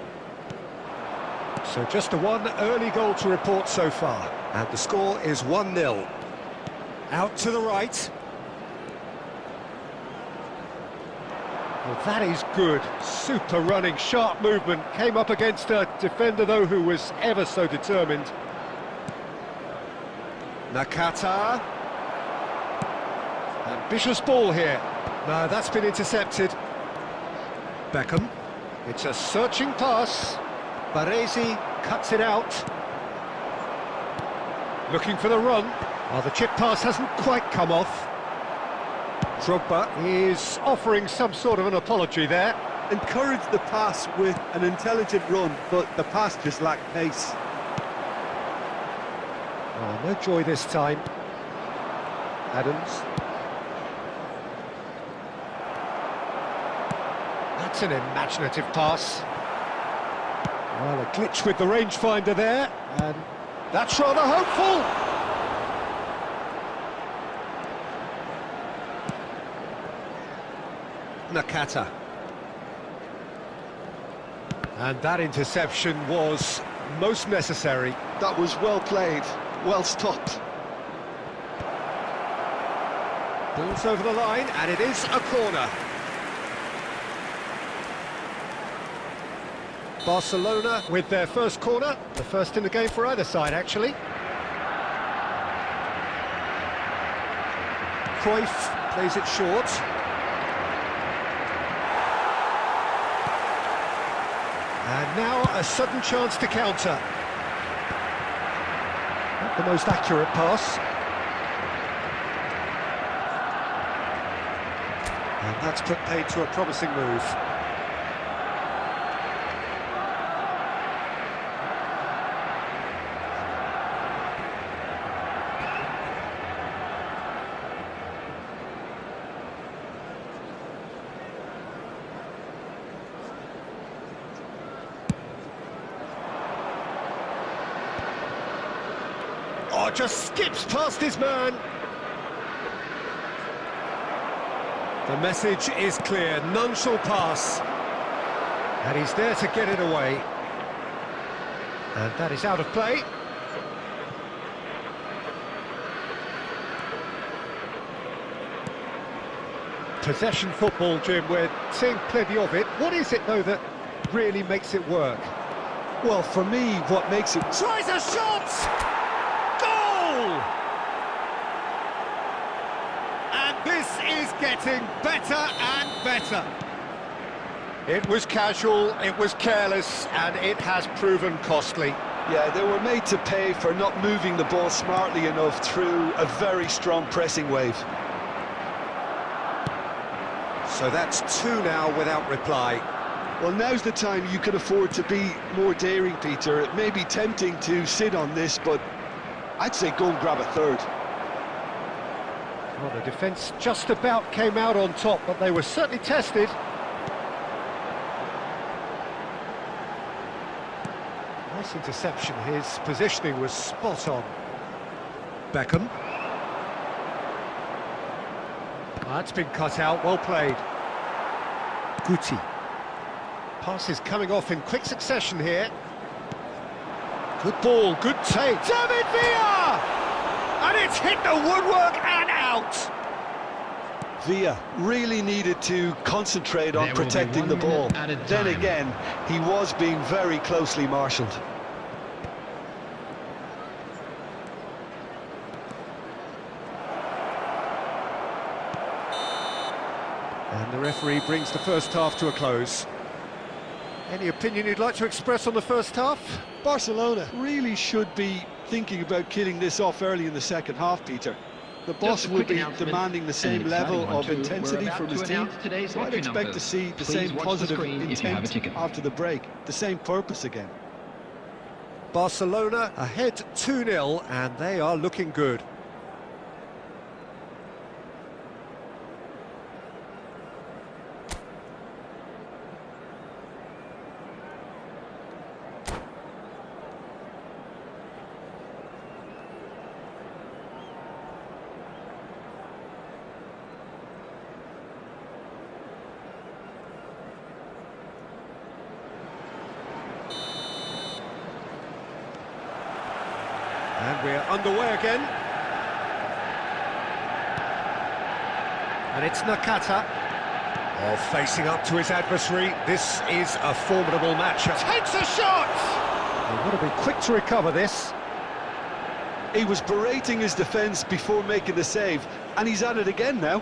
So just a one early goal to report so far. And the score is 1-0. Out to the right. Well, that is good. Super running, sharp movement. Came up against a defender, though, who was ever so determined. Nakata. Ambitious ball here. No, that's been intercepted. Beckham. It's a searching pass. Baresi cuts it out. Looking for the run. Well, the chip pass hasn't quite come off. Drogba is offering some sort of an apology there. Encouraged the pass with an intelligent run, but the pass just lacked pace. Oh, no joy this time. Adams. That's an imaginative pass. Well, a glitch with the rangefinder there, and That's rather hopeful. Nakata. And that interception was most necessary. That was well played, well stopped. Ball's over the line, and it is a corner. Barcelona with their first corner, the first in the game for either side, actually. Cruyff plays it short. And now a sudden chance to counter. Not the most accurate pass. And that's put paid to a promising move. Oh, just skips past his man. The message is clear, none shall pass. And he's there to get it away. And that is out of play. Possession football, Jim, we're seeing plenty of it. What is it, though, that really makes it work? Well, for me, what makes it... Tries a shot! Goal! And this is getting better and better. It was casual, it was careless, and it has proven costly. Yeah, they were made to pay for not moving the ball smartly enough through a very strong pressing wave. So that's two now without reply. Well, now's the time you can afford to be more daring, Peter. It may be tempting to sit on this, but I'd say go and grab a third. Well, the defence just about came out on top, but they were certainly tested. Nice interception. His positioning was spot on. Beckham. That's been cut out, well played. Guti. Passes coming off in quick succession here. Good ball, good take. David Villa! And it's hit the woodwork and out. Villa really needed to concentrate on There will be protecting 1 the ball. minute at a Then time. again, he was being very closely marshalled. And the referee brings the first half to a close. Any opinion you'd like to express on the first half? Barcelona really should be thinking about killing this off early in the second half, Peter. The boss Just a will quick be announcement, demanding the and same an exciting level one of too. intensity We're about from his to team. announce today's So I'd lottery expect numbers. to see the Please same watch the positive screen if you have a intent ticket. after the break, the same purpose again. Barcelona ahead 2-0, and they are looking good. And we're underway again. And it's Nakata. Oh, facing up to his adversary. This is a formidable matchup. Takes a shot! They've got to be quick to recover this. He was berating his defence before making the save, and he's at it again now.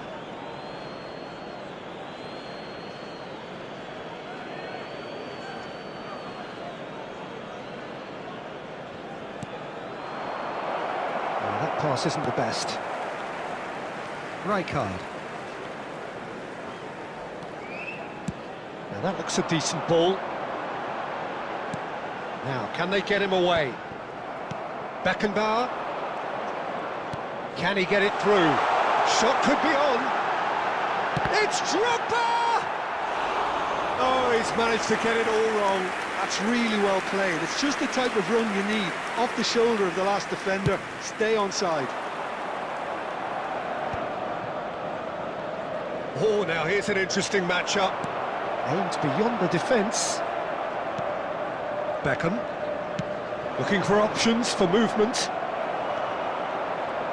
That pass isn't the best. Right card. Now that looks a decent ball. Now, can they get him away? Beckenbauer. Can he get it through? Shot could be on. It's Drogba! Oh, he's managed to get it all wrong. That's really well played. It's just the type of run you need. Off the shoulder of the last defender, stay onside. Oh, now here's an interesting matchup. Aimed beyond the defence. Beckham. Looking for options for movement.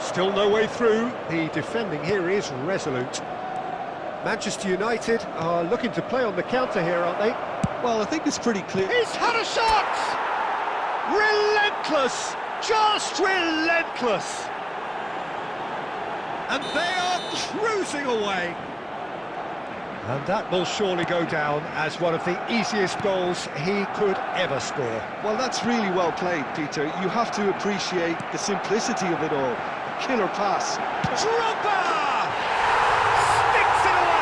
Still no way through. The defending here is resolute. Manchester United are looking to play on the counter here, aren't they? Well, I think it's pretty clear. He's had a shot! Relentless! Just relentless! And they are cruising away. And that will surely go down as one of the easiest goals he could ever score. Well, that's really well played, Peter. You have to appreciate the simplicity of it all. A killer pass. Drogba! Sticks it away!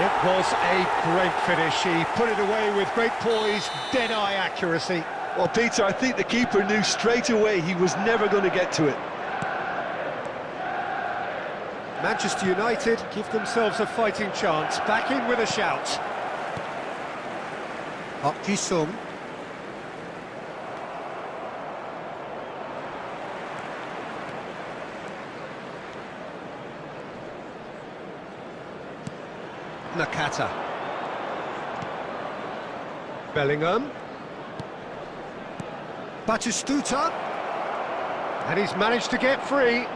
It was a great finish. He put it away with great poise, dead-eye accuracy. Well, Peter, I think the keeper knew straight away he was never going to get to it. Manchester United give themselves a fighting chance, back in with a shout. Park Ji-sung. Nakata. Bellingham. Batistuta. And he's managed to get free.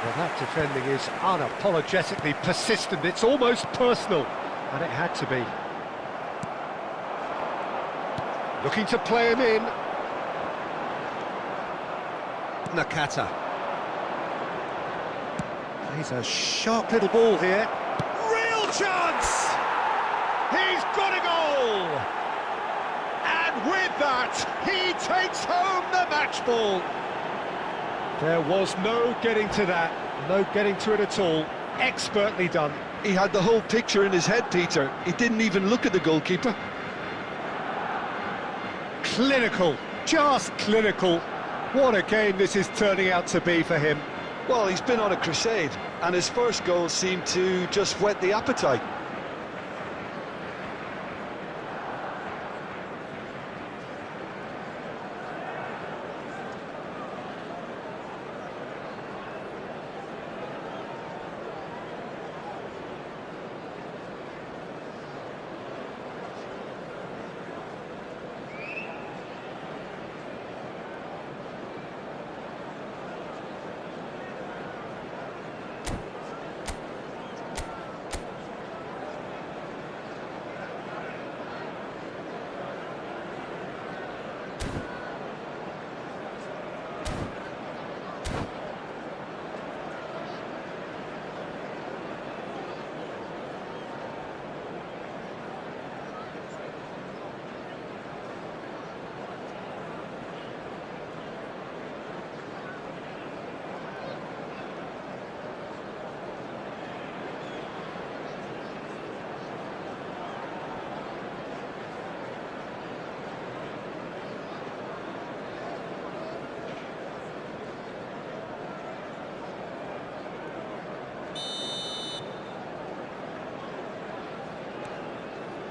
Well, that defending is unapologetically persistent. It's almost personal, and it had to be. Looking to play him in. Nakata. Plays a sharp little ball here. Real chance! He's got a goal! And with that, he takes home the match ball. There was no getting to that, no getting to it at all. Expertly done. He had the whole picture in his head, Peter. He didn't even look at the goalkeeper. Clinical, just clinical. What a game this is turning out to be for him. Well, he's been on a crusade, and his first goal seemed to just whet the appetite.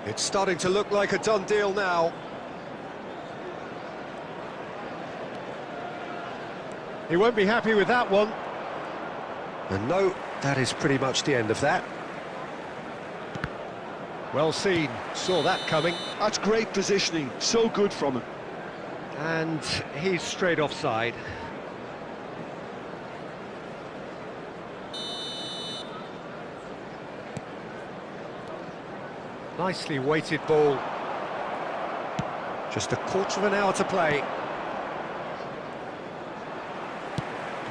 It's starting to look like a done deal now. He won't be happy with that one. And no, that is pretty much the end of that. Well seen, saw that coming. That's great positioning, so good from him. And he's straight offside. Nicely weighted ball. Just a quarter of an hour to play.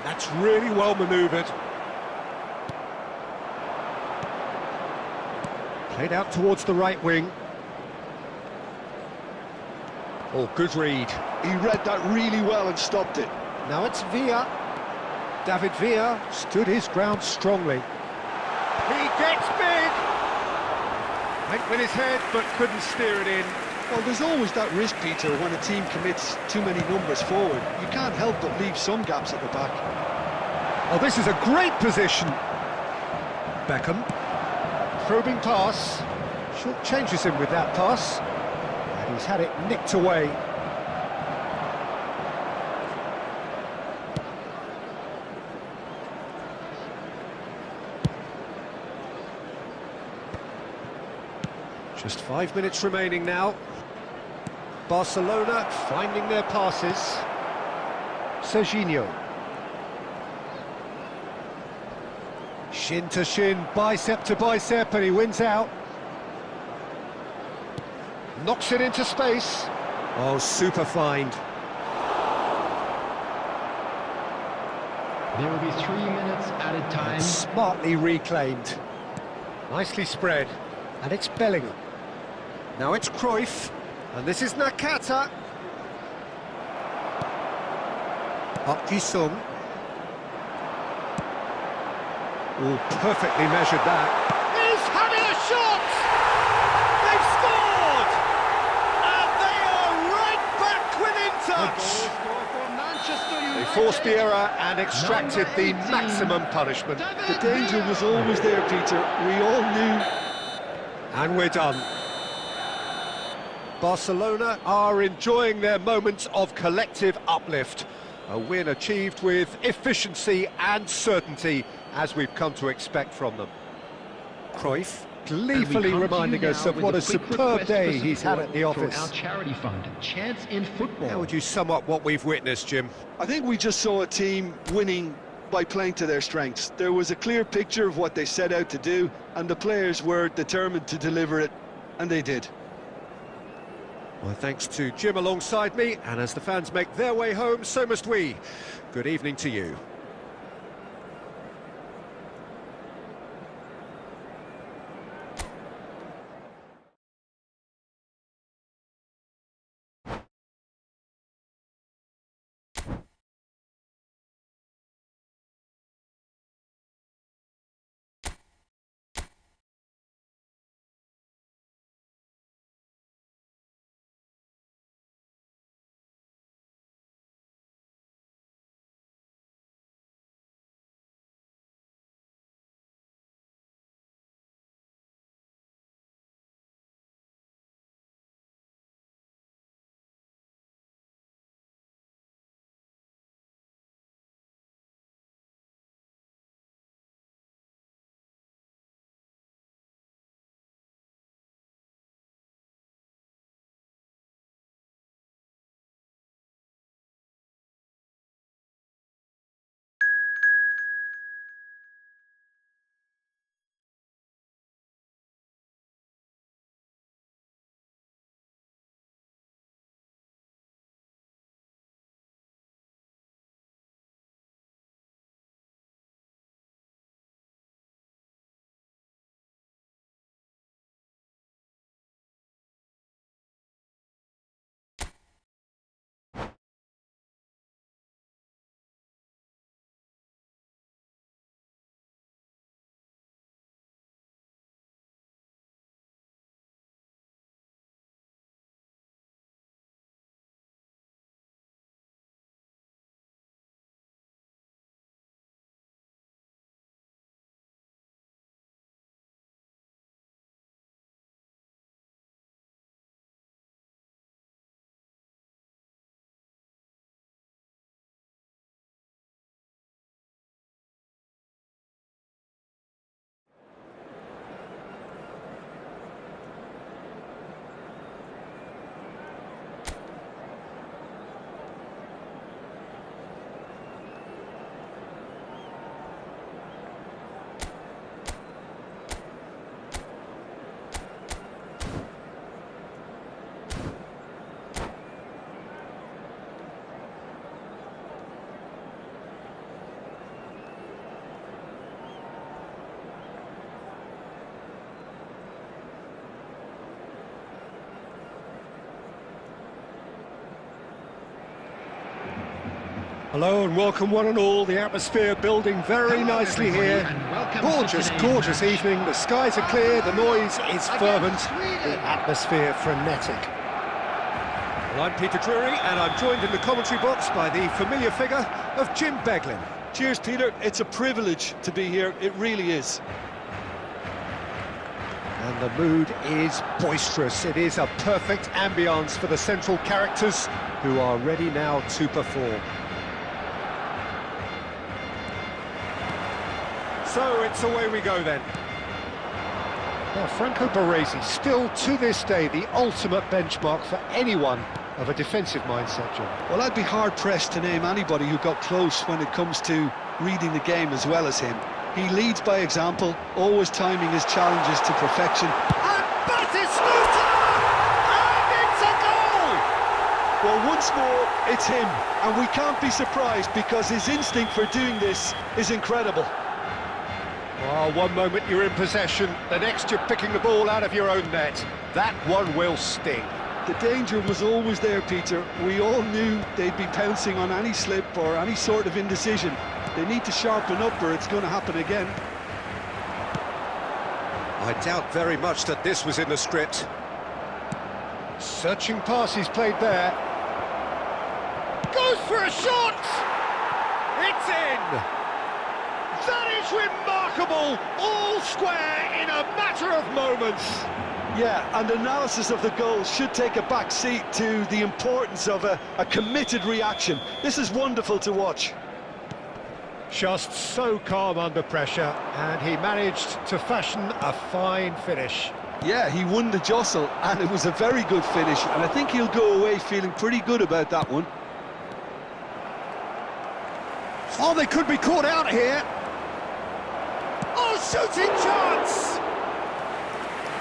That's really well manoeuvred. Played out towards the right wing. Oh, good read. He read that really well and stopped it. Now it's Villa. David Villa stood his ground strongly. He gets big! Went with his head, but couldn't steer it in. Well, there's always that risk, Peter, when a team commits too many numbers forward. You can't help but leave some gaps at the back. Oh, this is a great position. Beckham. Probing pass. Short changes him with that pass. And he's had it nicked away. Just 5 minutes remaining now. Barcelona finding their passes. Serginho. Shin to shin, bicep to bicep, and he wins out. Knocks it into space. Oh, super find. There will be 3 minutes added time. And smartly reclaimed. Nicely spread. And it's Bellingham. Now it's Cruyff. And this is Nakata. Park Ji-sung. Oh, perfectly measured that. He's having a shot! They've scored! And they are right back within touch! They forced the error and extracted the maximum punishment. The danger was always there, Peter. We all knew. And we're done. Barcelona are enjoying their moments of collective uplift. A win achieved with efficiency and certainty, as we've come to expect from them. Cruyff gleefully reminding us of what a superb day he's had at the office. Our charity fund, Chance in Football. How would you sum up what we've witnessed, Jim? I think we just saw a team winning by playing to their strengths. There was a clear picture of what they set out to do, and the players were determined to deliver it, and they did. Well, thanks to Jim alongside me, and as the fans make their way home, so must we. Good evening to you. Hello and welcome one and all. The atmosphere building very Hello, nicely everybody, here. and welcome to Gorgeous, today's gorgeous match. evening. The skies are clear, the noise is fervent, the atmosphere frenetic. Well, I'm Peter Drury and I'm joined in the commentary box by the familiar figure of Jim Beglin. Cheers, Peter. It's a privilege to be here. It really is. And the mood is boisterous. It is a perfect ambience for the central characters who are ready now to perform. So it's away we go then. Now Franco Baresi, still to this day the ultimate benchmark for anyone of a defensive mindset, John. Well, I'd be hard-pressed to name anybody who got close when it comes to reading the game as well as him. He leads by example, always timing his challenges to perfection. And Batistuta! And it's a goal! Well, once more, it's him, and we can't be surprised because his instinct for doing this is incredible. Oh, one moment you're in possession, the next you're picking the ball out of your own net. That one will sting. The danger was always there, Peter. We all knew they'd be pouncing on any slip or any sort of indecision. They need to sharpen up or it's going to happen again. I doubt very much that this was in the script. Searching pass he's played there. Goes for a shot! It's in! That is remarkable! All square in a matter of moments! Yeah, and analysis of the goal should take a back seat to the importance of a committed reaction. This is wonderful to watch. Just so calm under pressure, and he managed to fashion a fine finish. Yeah, he won the jostle, and it was a very good finish, and I think he'll go away feeling pretty good about that one. Oh, they could be caught out here! Oh, shooting chance!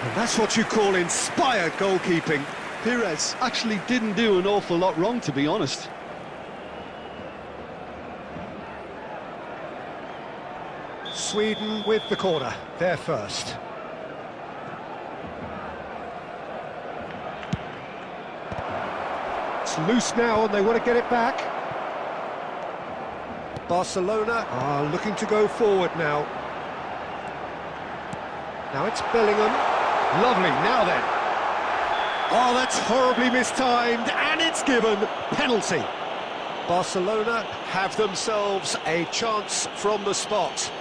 And that's what you call inspired goalkeeping. Pires actually didn't do an awful lot wrong, to be honest. Sweden with the corner, they're first. It's loose now and they want to get it back. Barcelona are looking to go forward now. Now it's Bellingham. Lovely, now then. Oh, that's horribly mistimed, and it's given. Penalty. Barcelona have themselves a chance from the spot.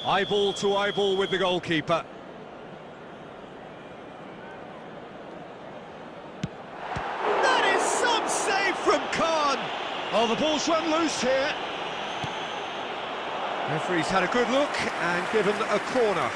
Eyeball to eyeball with the goalkeeper. That is some save from Khan. Oh, the ball's run loose here. Referee's had a good look and given a corner.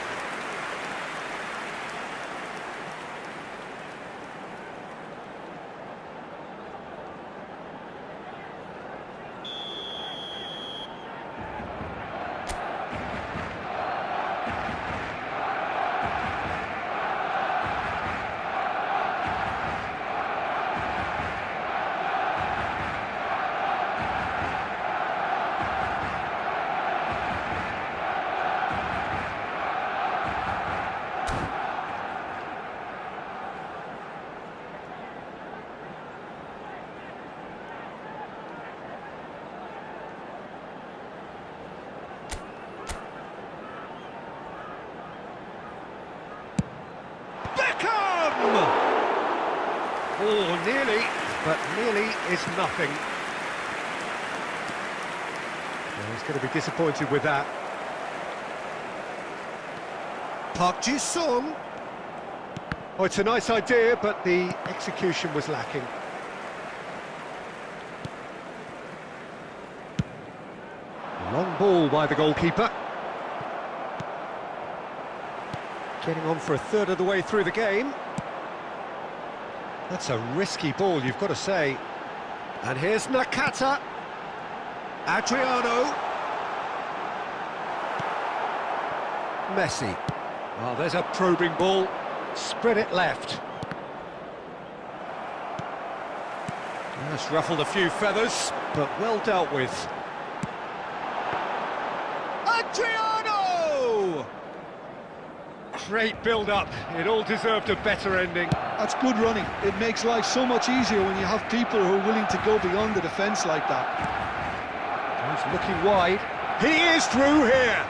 Oh, nearly, but nearly is nothing. Well, he's going to be disappointed with that. Park Ji-sung. Oh, it's a nice idea, but the execution was lacking. Long ball by the goalkeeper. Getting on for a third of the way through the game. That's a risky ball, you've got to say. And here's Nakata. Adriano. Messi. Oh, there's a probing ball. Spread it left. That's ruffled a few feathers, but well dealt with. Adriano! Great build-up. It all deserved a better ending. That's good running. It makes life so much easier when you have people who are willing to go beyond the defence like that. He's looking wide. He is through here.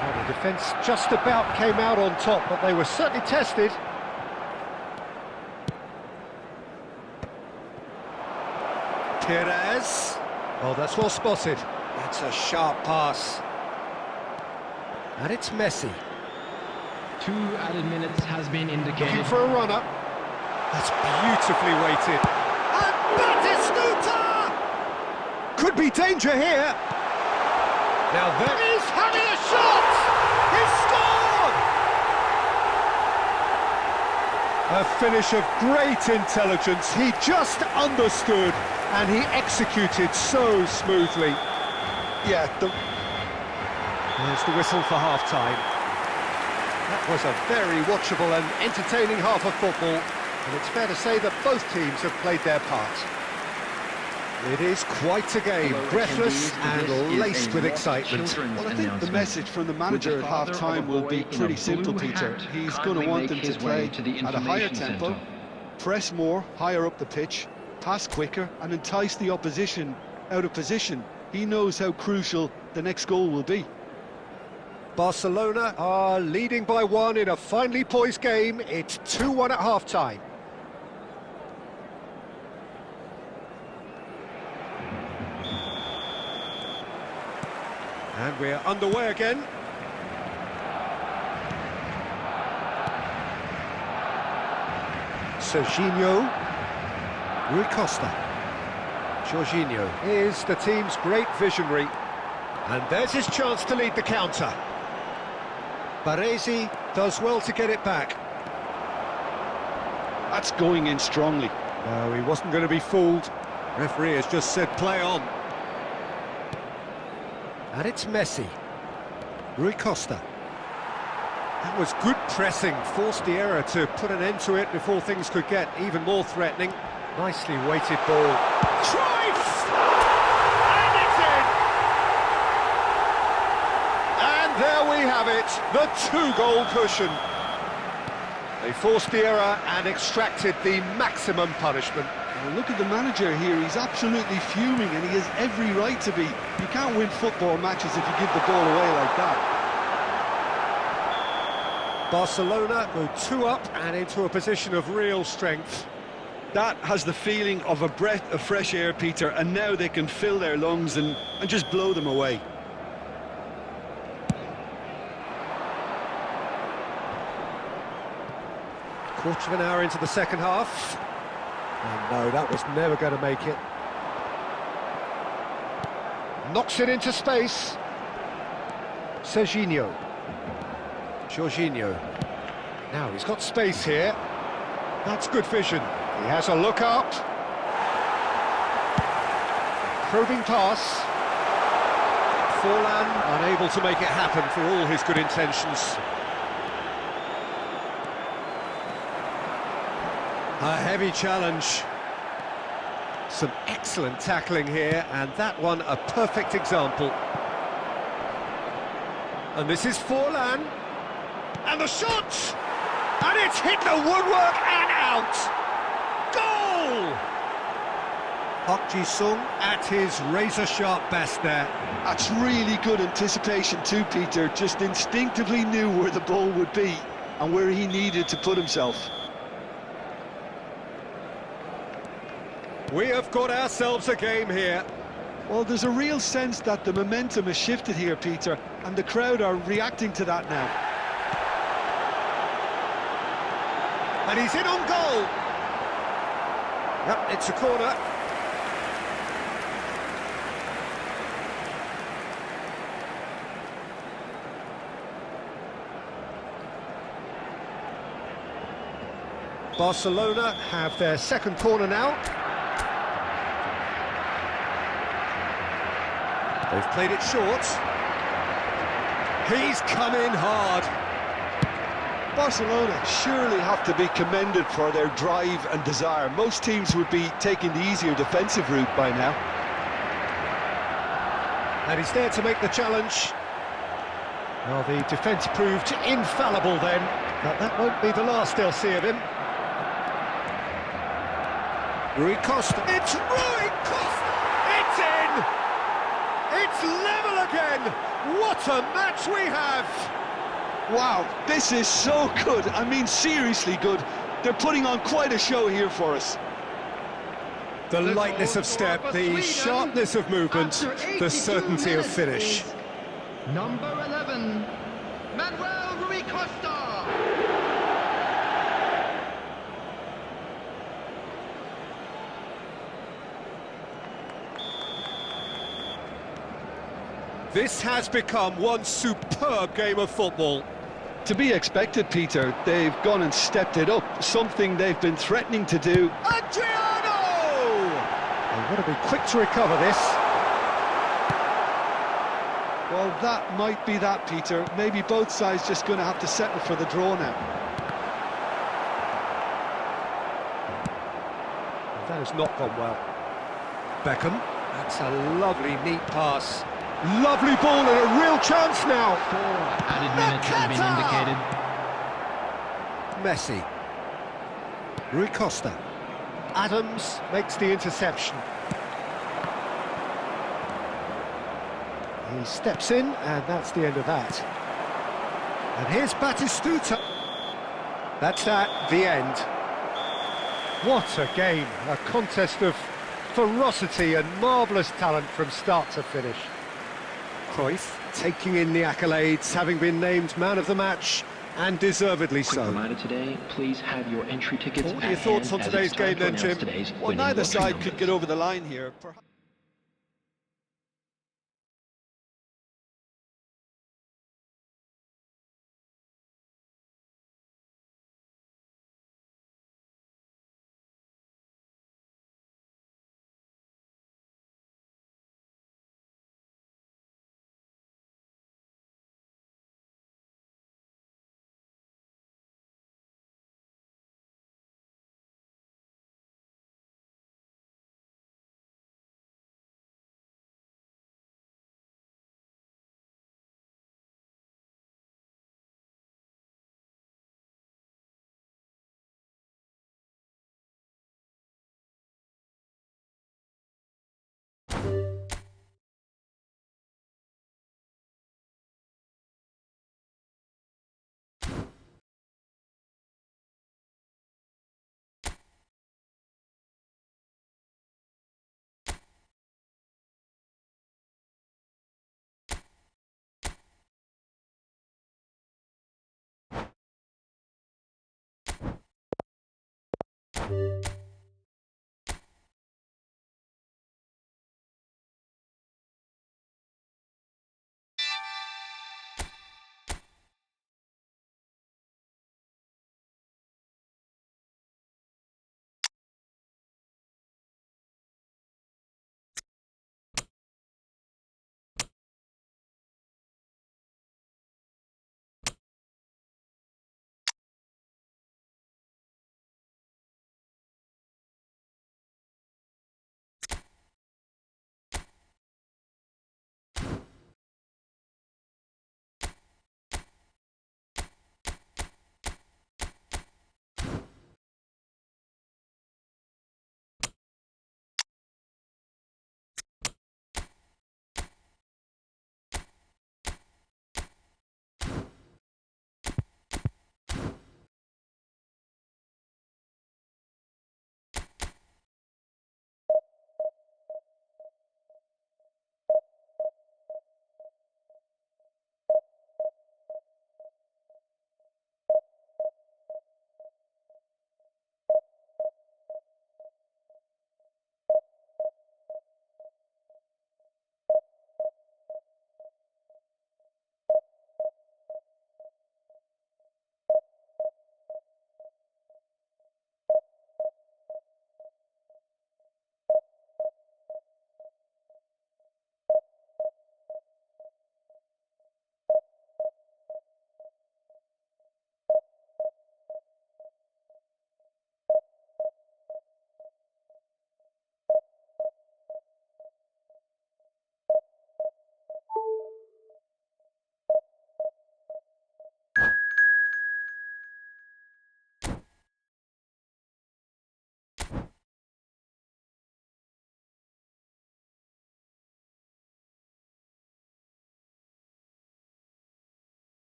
Well, the defence just about came out on top, but they were certainly tested. Perez. Oh, that's well spotted. That's a sharp pass. And it's Messi. 2 added minutes has been Looking indicated. for a runner. That's beautifully weighted. And Batistuta! Could be danger here. Now there is having a shot! He's scored! A finish of great intelligence. He just understood and he executed so smoothly. Yeah, There's the whistle for half-time. That was a very watchable and entertaining half of football, and it's fair to say that both teams have played their part. It is quite a game, breathless and laced with excitement. well, I think the message from the manager at half-time will be pretty simple, Peter. He's going to want them to play at a higher tempo, press more, higher up the pitch, pass quicker, and entice the opposition out of position. He knows how crucial the next goal will be. Barcelona are leading by 1 in a finely poised game. It's 2-1 at half-time. And we're underway again. Serginho. Rui Costa. Jorginho is the team's great visionary. And there's his chance to lead the counter. Baresi does well to get it back. That's going in strongly. No, he wasn't going to be fooled. Referee has just said play on. And it's Messi. Rui Costa. That was good pressing, forced the error to put an end to it before things could get even more threatening. Nicely weighted ball. Cruyff! And it's in! And there we have it, the 2-goal cushion. They forced the error and extracted the maximum punishment. Well, look at the manager here. He's absolutely fuming, and he has every right to be. You can't win football matches if you give the ball away like that. Barcelona go 2 up and into a position of real strength. That has the feeling of a breath of fresh air, Peter, and now they can fill their lungs and just blow them away. Quarter of an hour into the second half. And no, that was never going to make it. Knocks it into space. Serginho. Jorginho. Now he's got space here. That's good vision. He has a look up. Probing pass. Forlan unable to make it happen for all his good intentions. A heavy challenge. Some excellent tackling here, and that one a perfect example. And this is Forlan. And the shot! And it's hit the woodwork and out! Goal! Park Ji-sung at his razor-sharp best there. That's really good anticipation too, Peter. Just instinctively knew where the ball would be and where he needed to put himself. We have got ourselves a game here. Well, there's a real sense that the momentum has shifted here, Peter, and the crowd are reacting to that now. And he's in on goal. Yep, it's a corner. Barcelona have their second corner now. They've played it short. He's come in hard. Barcelona surely have to be commended for their drive and desire. Most teams would be taking the easier defensive route by now. And he's there to make the challenge. Well, the defence proved infallible then, but that won't be the last they'll see of him. Rui Costa. It's Rui Costa! It's in! It's level again! What a match we have! Wow, this is so good. I mean, seriously good. They're putting on quite a show here for us. The lightness of step, the sharpness of movement, the certainty of finish. Number 11, Manuel Rui Costa. This has become one superb game of football. To be expected, Peter. They've gone and stepped it up, something they've been threatening to do. Adriano! They've got to be quick to recover this. Well, that might be that, Peter. Maybe both sides just going to have to settle for the draw now. That has not gone well. Beckham, that's a lovely, neat pass. Lovely ball and a real chance now. 4 added minutes has been indicated. Messi. Rui Costa. Adams makes the interception. He steps in, and that's the end of that. And here's Batistuta. That's the end. What a game, a contest of ferocity and marvellous talent from start to finish. Cruyff taking in the accolades, having been named man of the match, and deservedly Quick so. reminder today, please have your entry tickets What are your thoughts on today's game then, Jim? Well, neither side could get over the line here.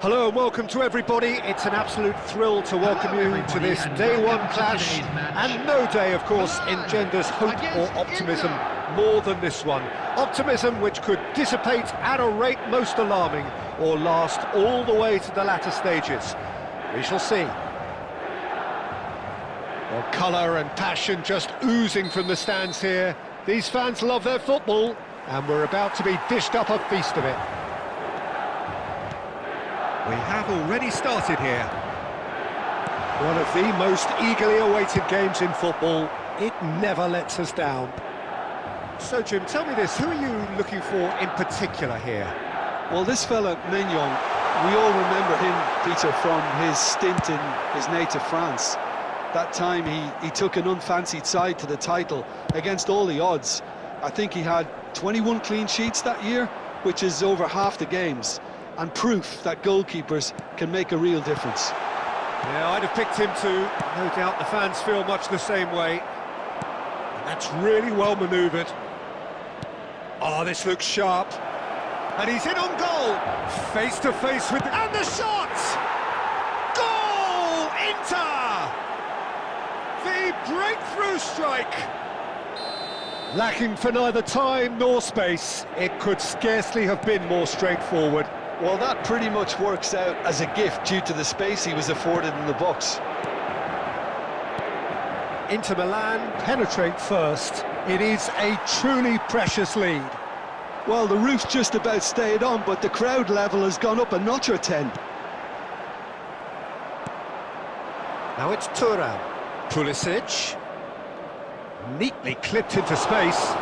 Hello and welcome to everybody. It's an absolute thrill to welcome you to this day one clash, and no day, of course, engenders hope or optimism more than this one. Optimism which could dissipate at a rate most alarming, or last all the way to the latter stages. We shall see. Well, colour and passion just oozing from the stands here. These fans love their football, and we're about to be dished up a feast of it. We have already started here. One of the most eagerly awaited games in football. It never lets us down. So, Jim, tell me this, who are you looking for in particular here? Well, this fella, Mignon, we all remember him, Peter, from his stint in his native France. That time he took an unfancied side to the title against all the odds. I think he had 21 clean sheets that year, which is over half the games, and proof that goalkeepers can make a real difference. Yeah, I'd have picked him too. No doubt the fans feel much the same way. And that's really well manoeuvred. Oh, this looks sharp. And he's in on goal. Face to face with... And the shot! Goal! Inter! The breakthrough strike! Lacking for neither time nor space, it could scarcely have been more straightforward. Well, that pretty much works out as a gift due to the space he was afforded in the box. Inter Milan penetrate first. It is a truly precious lead. Well, the roof's just about stayed on, but the crowd level has gone up a notch or 10. Now it's Thuram. Pulisic. Neatly clipped into space.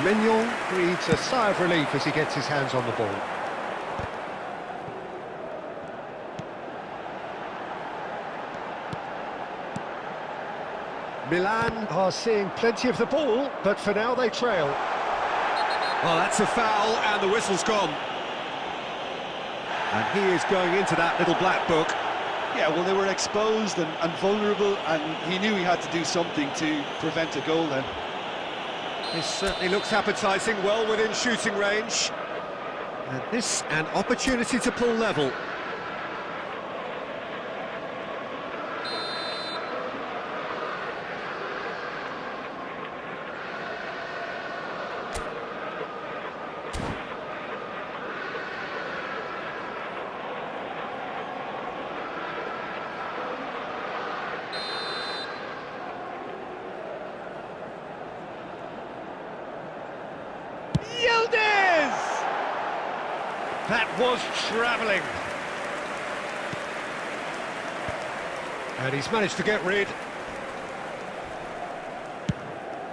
Mignon breathes a sigh of relief as he gets his hands on the ball. Milan are seeing plenty of the ball, but for now they trail. Well, that's a foul, and the whistle's gone. And he is going into that little black book. Yeah, well, they were exposed and vulnerable, and he knew he had to do something to prevent a goal then. This certainly looks appetising, well within shooting range. And this, an opportunity to pull level. That was travelling. And he's managed to get rid.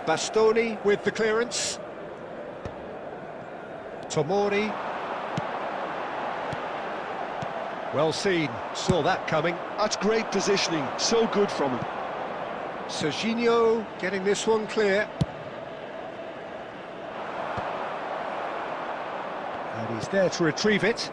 Bastoni with the clearance. Tomori. Well seen, saw that coming. That's great positioning, so good from him. Serginho getting this one clear. And he's there to retrieve it.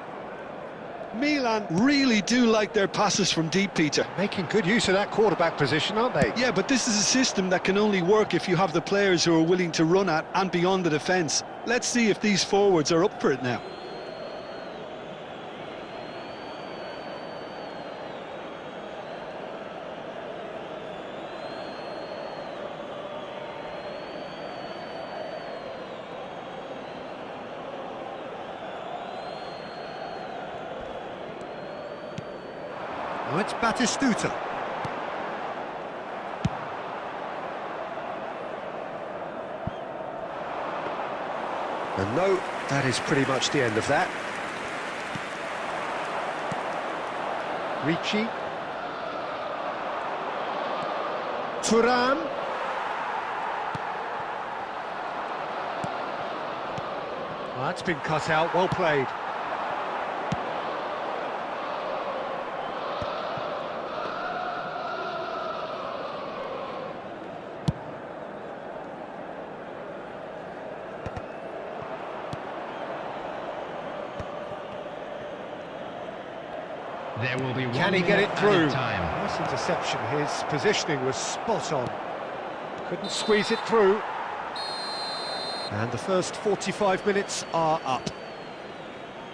Milan really do like their passes from deep, Peter. Making good use of that quarterback position, aren't they? Yeah, but this is a system that can only work if you have the players who are willing to run at and beyond the defence. Let's see if these forwards are up for it now. Now it's Batistuta. And no, that is pretty much the end of that. Ricci. Thuram. Well, that's been cut out, well played. There will be Can he get it through? Time. Nice interception. His positioning was spot on. Couldn't squeeze it through. And the first 45 minutes are up.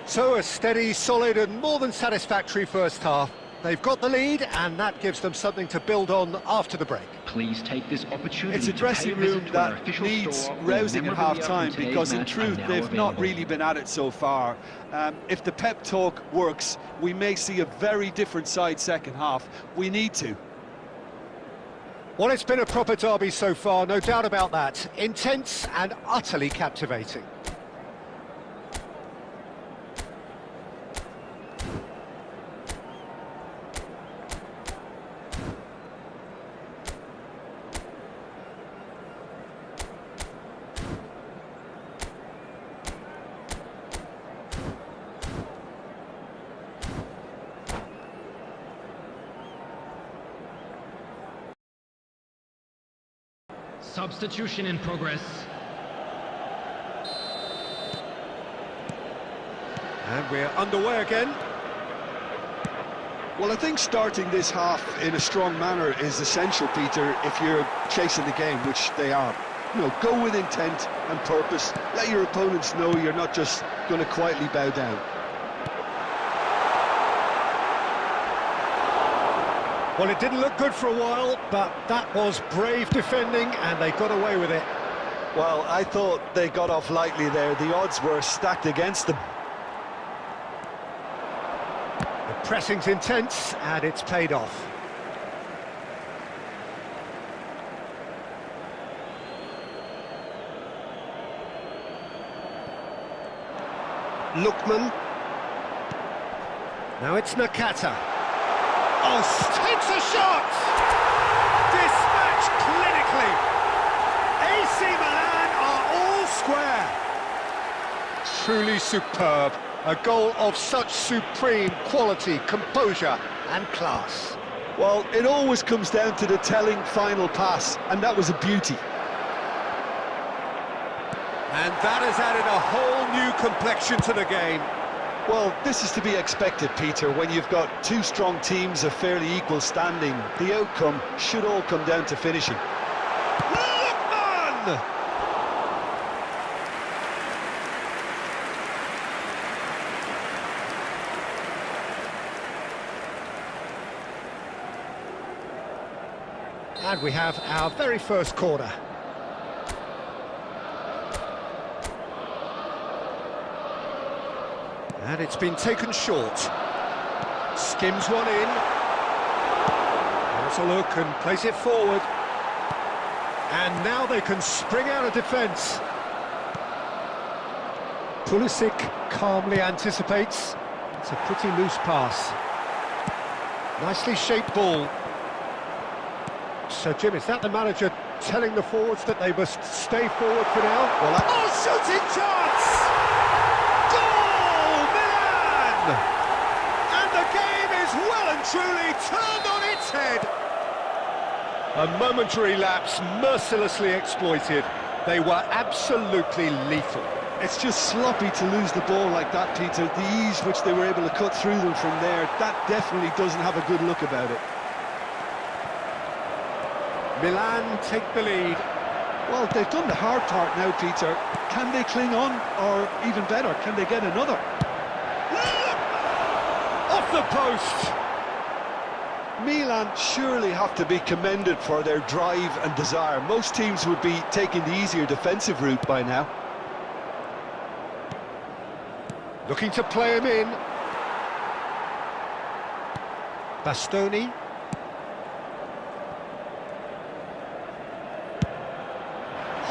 So a steady, solid and more than satisfactory first half. They've got the lead and that gives them something to build on after the break. Please take this opportunity It's a to dressing pay a visit room to our that official needs store where rousing at memorabilia half-time, from today's because in match are truth now they've not available. really been at it so far. If the pep talk works, we may see a very different side second half. We need to. Well, it's been a proper derby so far, no doubt about that. Intense and utterly captivating. Substitution in progress. And we're underway again. Well, I think starting this half in a strong manner is essential, Peter, if you're chasing the game, which they are. You know, go with intent and purpose. Let your opponents know you're not just going to quietly bow down. Well, it didn't look good for a while, but that was brave defending and they got away with it. Well, I thought they got off lightly there. The odds were stacked against them. The pressing's intense and it's paid off. Lookman. Now it's Nakata. Oh, takes a shot! Dispatched clinically. AC Milan are all square. Truly superb. A goal of such supreme quality, composure and class. Well, it always comes down to the telling final pass, and that was a beauty. And that has added a whole new complexion to the game. Well, this is to be expected, Peter, when you've got two strong teams of fairly equal standing. The outcome should all come down to finishing. Lookman! And we have our very first corner. And it's been taken short. Skims one in. Has a look and plays it forward. And now they can spring out of defence. Pulisic calmly anticipates. It's a pretty loose pass. Nicely shaped ball. So, Jim, is that the manager telling the forwards that they must stay forward for now? Well, shooting chance! Goal, Milan! And the game is well and truly turned on its head. A momentary lapse mercilessly exploited. They were absolutely lethal. It's just sloppy to lose the ball like that, Peter. The ease which they were able to cut through them from there, that definitely doesn't have a good look about it. Milan take the lead. Well, they've done the hard part now, Peter. Can they cling on, or even better, can they get another? Off the post! Milan surely have to be commended for their drive and desire. Most teams would be taking the easier defensive route by now. Looking to play him in. Bastoni.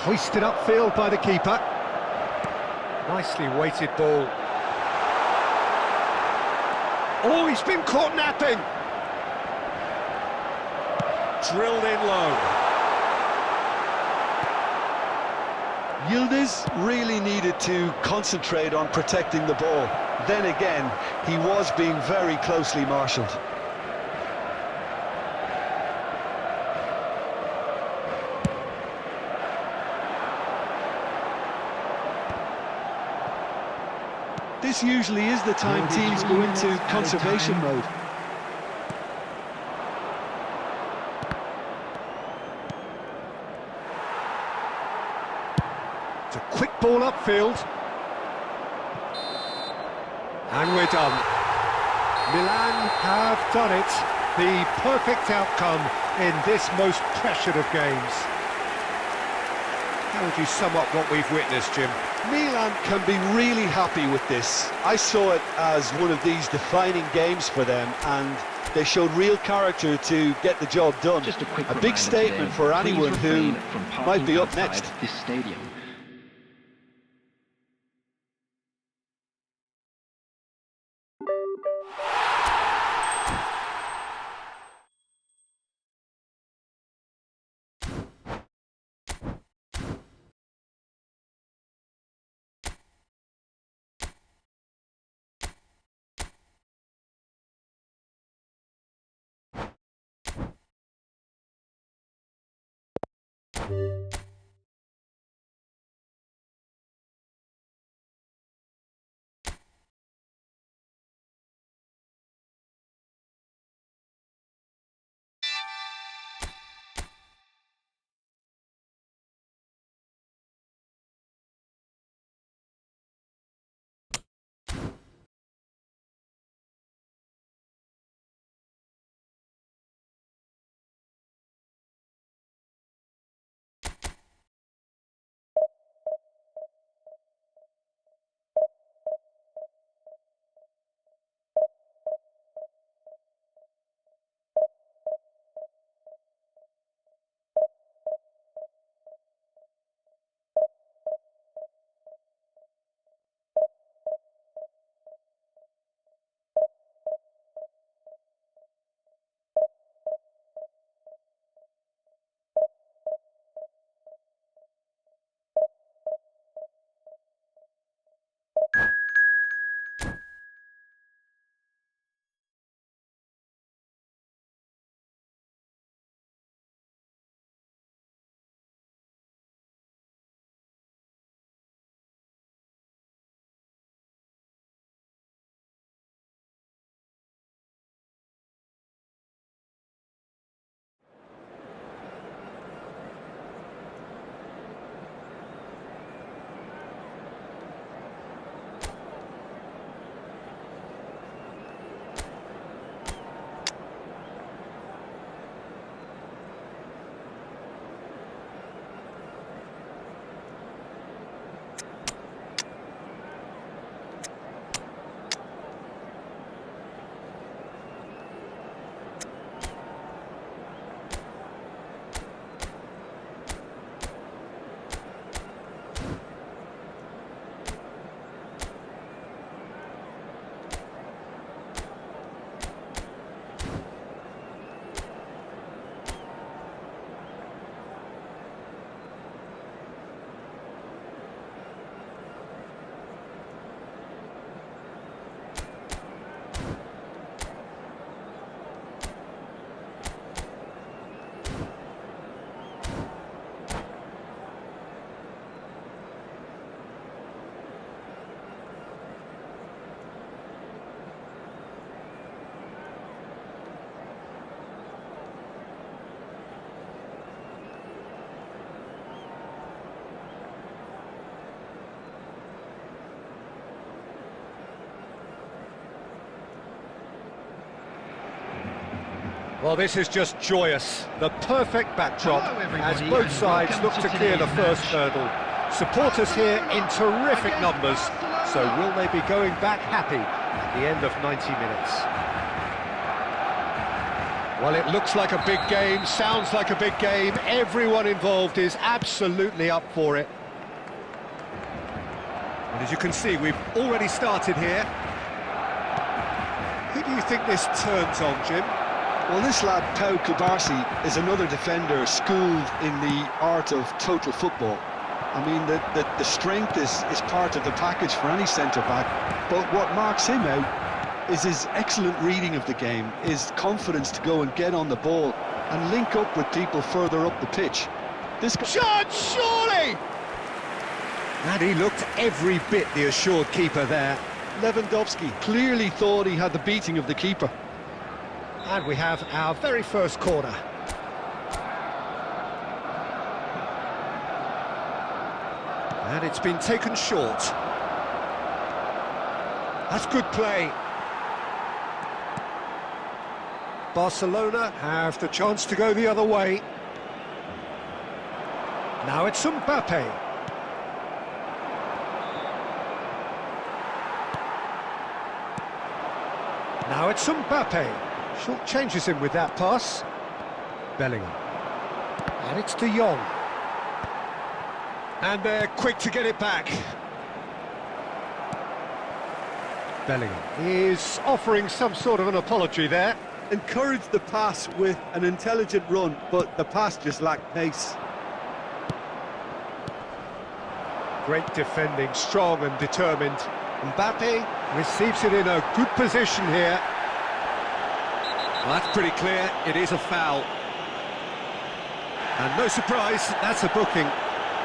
Hoisted upfield by the keeper. Nicely weighted ball. Oh, he's been caught napping. Drilled in low. Yildiz really needed to concentrate on protecting the ball. Then again, he was being very closely marshalled. This usually is the time teams go into conservation mode. It's a quick ball upfield. And we're done. Milan have done it. The perfect outcome in this most pressured of games. How would you sum up what we've witnessed, Jim? Milan can be really happy with this. I saw it as one of these defining games for them, and they showed real character to get the job done. Just a quick big statement for anyone who might be up next. This stadium. Well, this is just joyous. The perfect backdrop Hello, as everybody, both and sides welcome look to to clear the today's first match. hurdle. Supporters here in terrific numbers, so will they be going back happy at the end of 90 minutes? Well, it looks like a big game, sounds like a big game. Everyone involved is absolutely up for it. And as you can see, we've already started here. Who do you think this turns on, Jim? Well, this lad, Pau Kubarsi, is another defender schooled in the art of total football. I mean, the strength is part of the package for any centre-back, but what marks him out is his excellent reading of the game, his confidence to go and get on the ball and link up with people further up the pitch. This Shot, surely! And he looked every bit the assured keeper there. Lewandowski clearly thought he had the beating of the keeper. And we have our very first corner. And it's been taken short. That's good play. Barcelona have the chance to go the other way. Now it's Mbappe. Now it's Mbappe. Short changes him with that pass. Bellingham. And it's De Jong. And they're quick to get it back. Bellingham is offering some sort of an apology there. Encouraged the pass with an intelligent run, but the pass just lacked pace. Great defending, strong and determined. Mbappe receives it in a good position here. Well, that's pretty clear, it is a foul. And no surprise, that's a booking.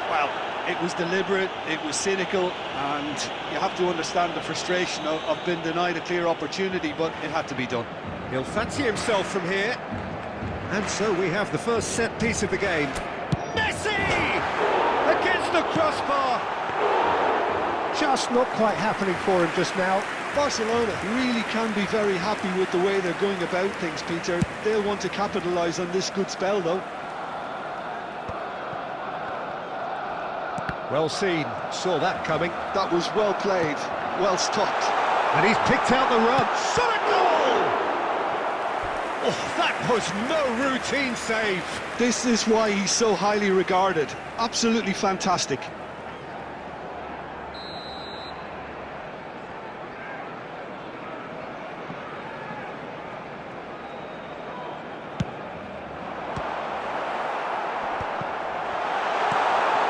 Well, it was deliberate, it was cynical, and you have to understand the frustration of being denied a clear opportunity, but it had to be done. He'll fancy himself from here. And so we have the first set piece of the game. Messi! Against the crossbar! Just not quite happening for him just now. Barcelona really can be very happy with the way they're going about things, Peter. They'll want to capitalise on this good spell, though. Well seen, saw that coming. That was well played, well stopped. And he's picked out the run. Shot a goal! Oh, that was no routine save. This is why he's so highly regarded. Absolutely fantastic.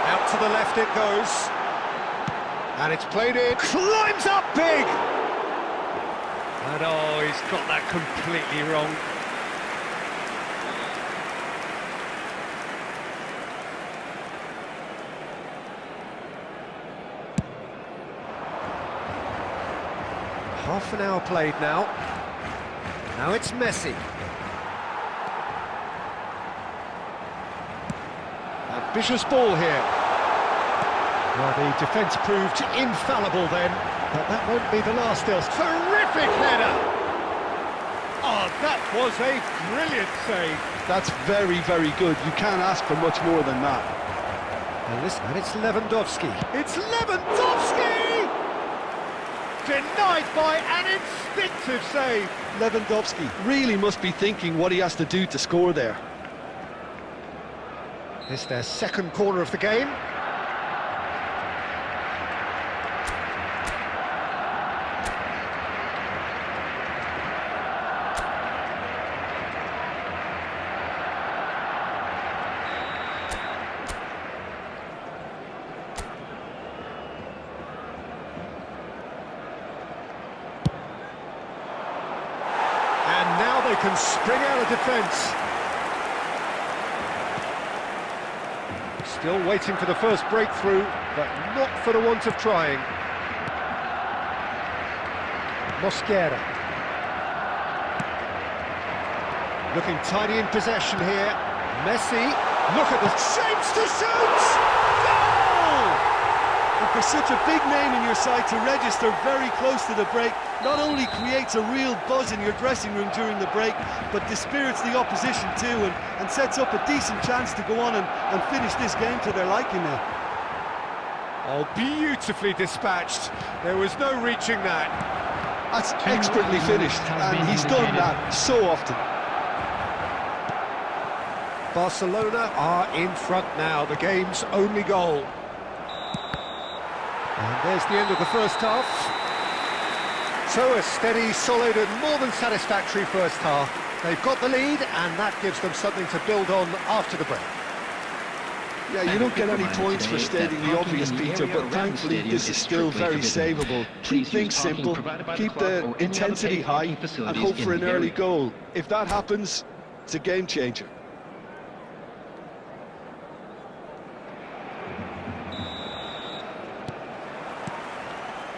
Out to the left it goes. And it's played in. Climbs up big! And oh, he's got that completely wrong. Half an hour played now. Now it's Messi. Ambitious ball here. Well, the defence proved infallible then, but that won't be the last else. Terrific header! Oh, that was a brilliant save. That's very, very good. You can't ask for much more than that. And it's Lewandowski. It's Lewandowski! Denied by an instinctive save. Lewandowski really must be thinking what he has to do to score there. It's their second corner of the game. And now they can spring out of defence. Still waiting for the first breakthrough, but not for the want of trying. Mosquera. Looking tidy in possession here. Messi, look at the shapes to shoot! Goal! And for such a big name in your side to register very close to the break, not only creates a real buzz in your dressing room during the break, but dispirits the opposition too, and sets up a decent chance to go on and finish this game to their liking now. Oh, beautifully dispatched. There was no reaching that. That's expertly finished, and he's done that so often. Barcelona are in front now, the game's only goal. And there's the end of the first half. So a steady, solid and more than satisfactory first half. They've got the lead and that gives them something to build on after the break. Yeah, you don't get any points for stating the obvious, Peter, but thankfully this is still very savable. Keep things simple, keep the intensity high and hope for an early goal. If that happens, it's a game changer.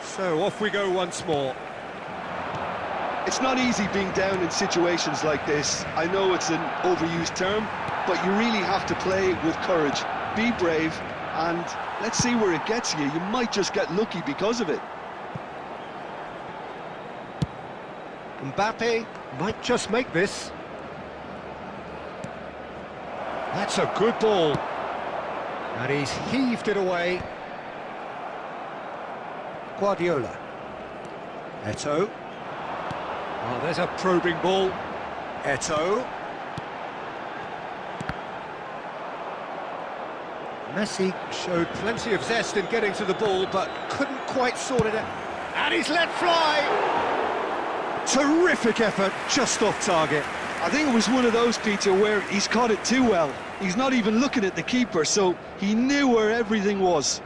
So off we go once more. It's not easy being down in situations like this. I know it's an overused term, but you really have to play with courage. Be brave, and let's see where it gets you. You might just get lucky because of it. Mbappe might just make this. That's a good ball. And he's heaved it away. Guardiola. Eto'o. Oh, there's a probing ball. Eto'o. Messi showed plenty of zest in getting to the ball, but couldn't quite sort it out. And he's let fly! Terrific effort, just off target. I think it was one of those, Peter, where he's caught it too well. He's not even looking at the keeper, so he knew where everything was.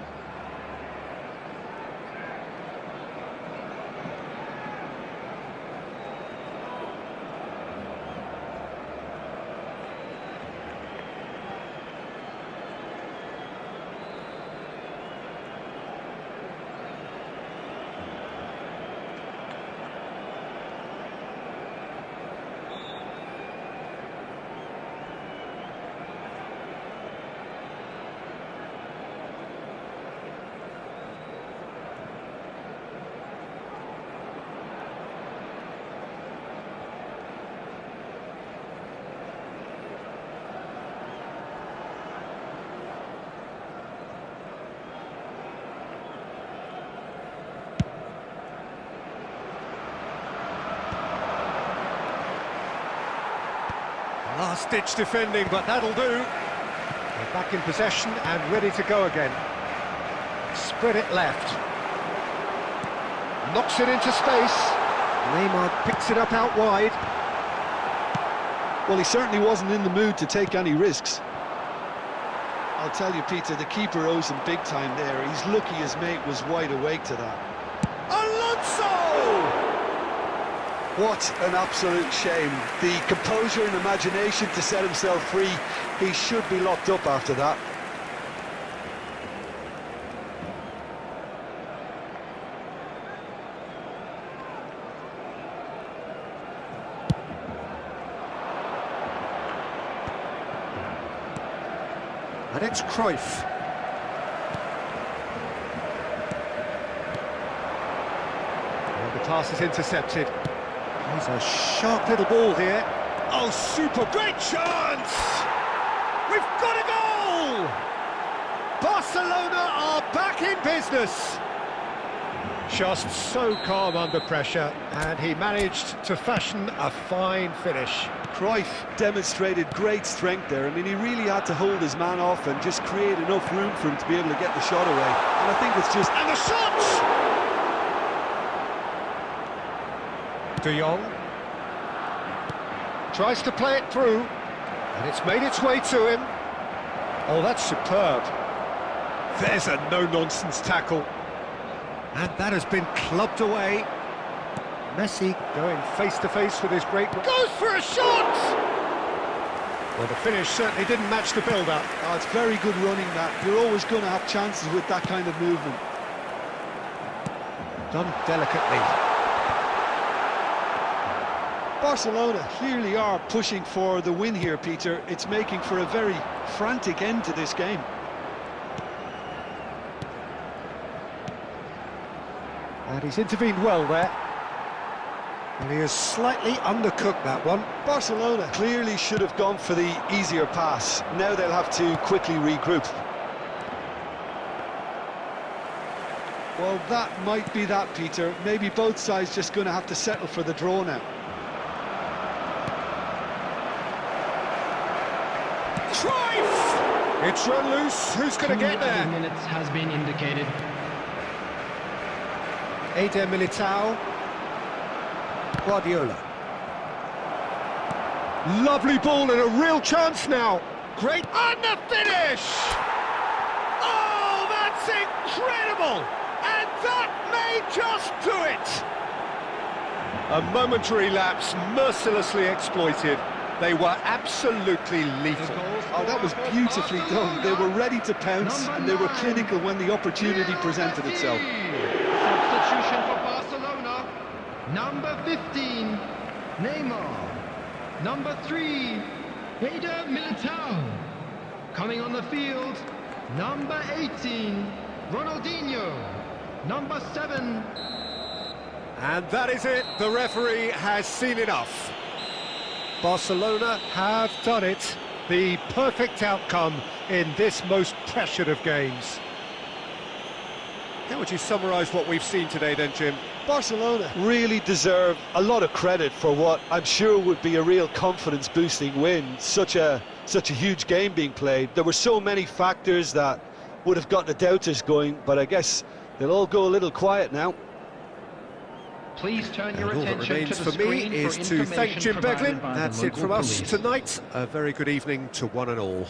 Last-ditch defending, but that'll do. They're back in possession and ready to go again. Spread it left. Knocks it into space. Neymar picks it up out wide. Well, he certainly wasn't in the mood to take any risks. I'll tell you, Peter, the keeper owes him big time there. He's lucky his mate was wide awake to that. Alonso! What an absolute shame. The composure and imagination to set himself free. He should be locked up after that. And it's Cruyff. Well, the pass is intercepted. He's a sharp little ball here. Oh, super, great chance! We've got a goal! Barcelona are back in business. Just so calm under pressure, and he managed to fashion a fine finish. Cruyff demonstrated great strength there. I mean, he really had to hold his man off and just create enough room for him to be able to get the shot away. And I think it's just... And the shot! De Jong tries to play it through, and it's made its way to him. Oh, that's superb. There's a no-nonsense tackle. And that has been clubbed away. Messi going face-to-face with his great... Goes for a shot! Well, the finish certainly didn't match the build-up. Oh, it's very good running, that. You're always going to have chances with that kind of movement. Done delicately. Barcelona clearly are pushing for the win here, Peter. It's making for a very frantic end to this game. And he's intervened well there. And he has slightly undercooked that one. Barcelona clearly should have gone for the easier pass. Now they'll have to quickly regroup. Well, that might be that, Peter. Maybe both sides just going to have to settle for the draw now. Cruyff! It's run loose. Who's going to get there? 2 minutes has been indicated. Eder Militao. Guardiola. Lovely ball and a real chance now. Great. And the finish! Oh, that's incredible! And that may just do it! A momentary lapse mercilessly exploited. They were absolutely lethal. Oh, that was beautifully done. They were ready to pounce and they were clinical when the opportunity presented itself. Substitution for Barcelona. Number 15, Neymar. Number 3, Eder Militao. Coming on the field, number 18, Ronaldinho. Number 7. And that is it. The referee has seen enough. Barcelona have done it. The perfect outcome in this most pressured of games. How would you summarise what we've seen today then, Jim? Barcelona really deserve a lot of credit for what I'm sure would be a real confidence-boosting win. Such a huge game being played. There were so many factors that would have got the doubters going, but I guess they'll all go a little quiet now. Please turn your And all that attention remains to the for me screen is for to thank information Jim provided Beglin. by the That's it local from us police. tonight. A very good evening to one and all.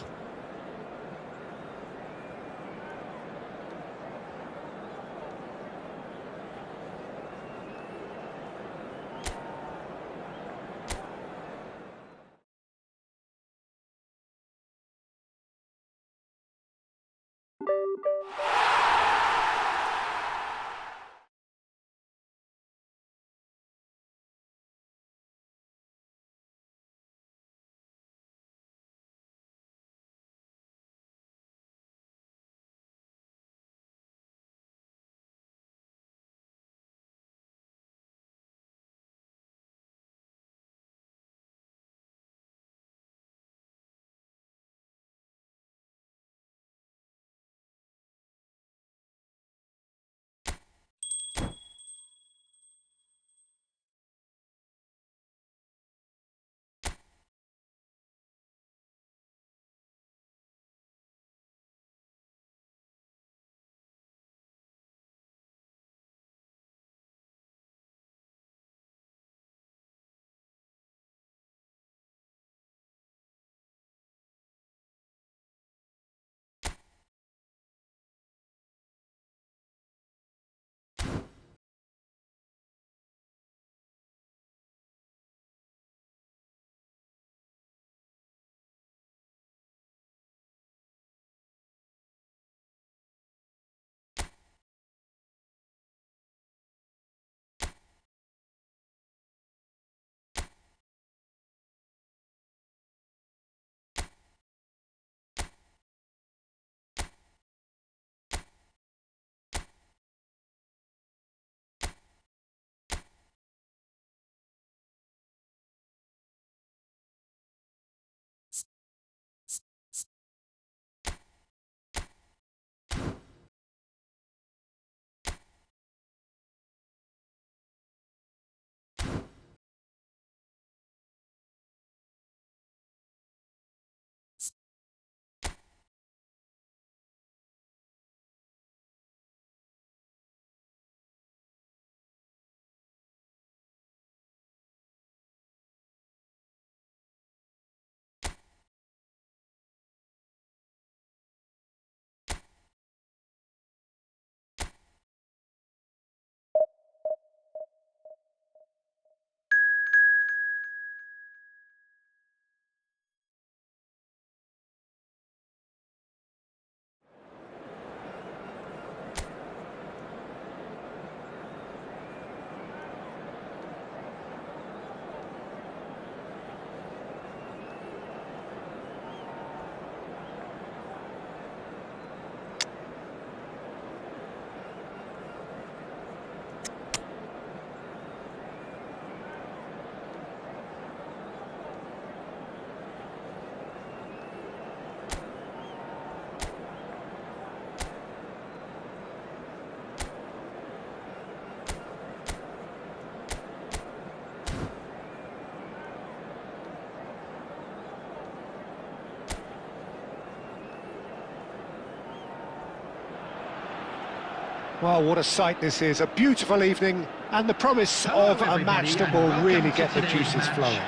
Well, what a sight this is. A beautiful evening and the promise Hello, of a everybody, match that and will welcome really to get the today's juices match. flowing.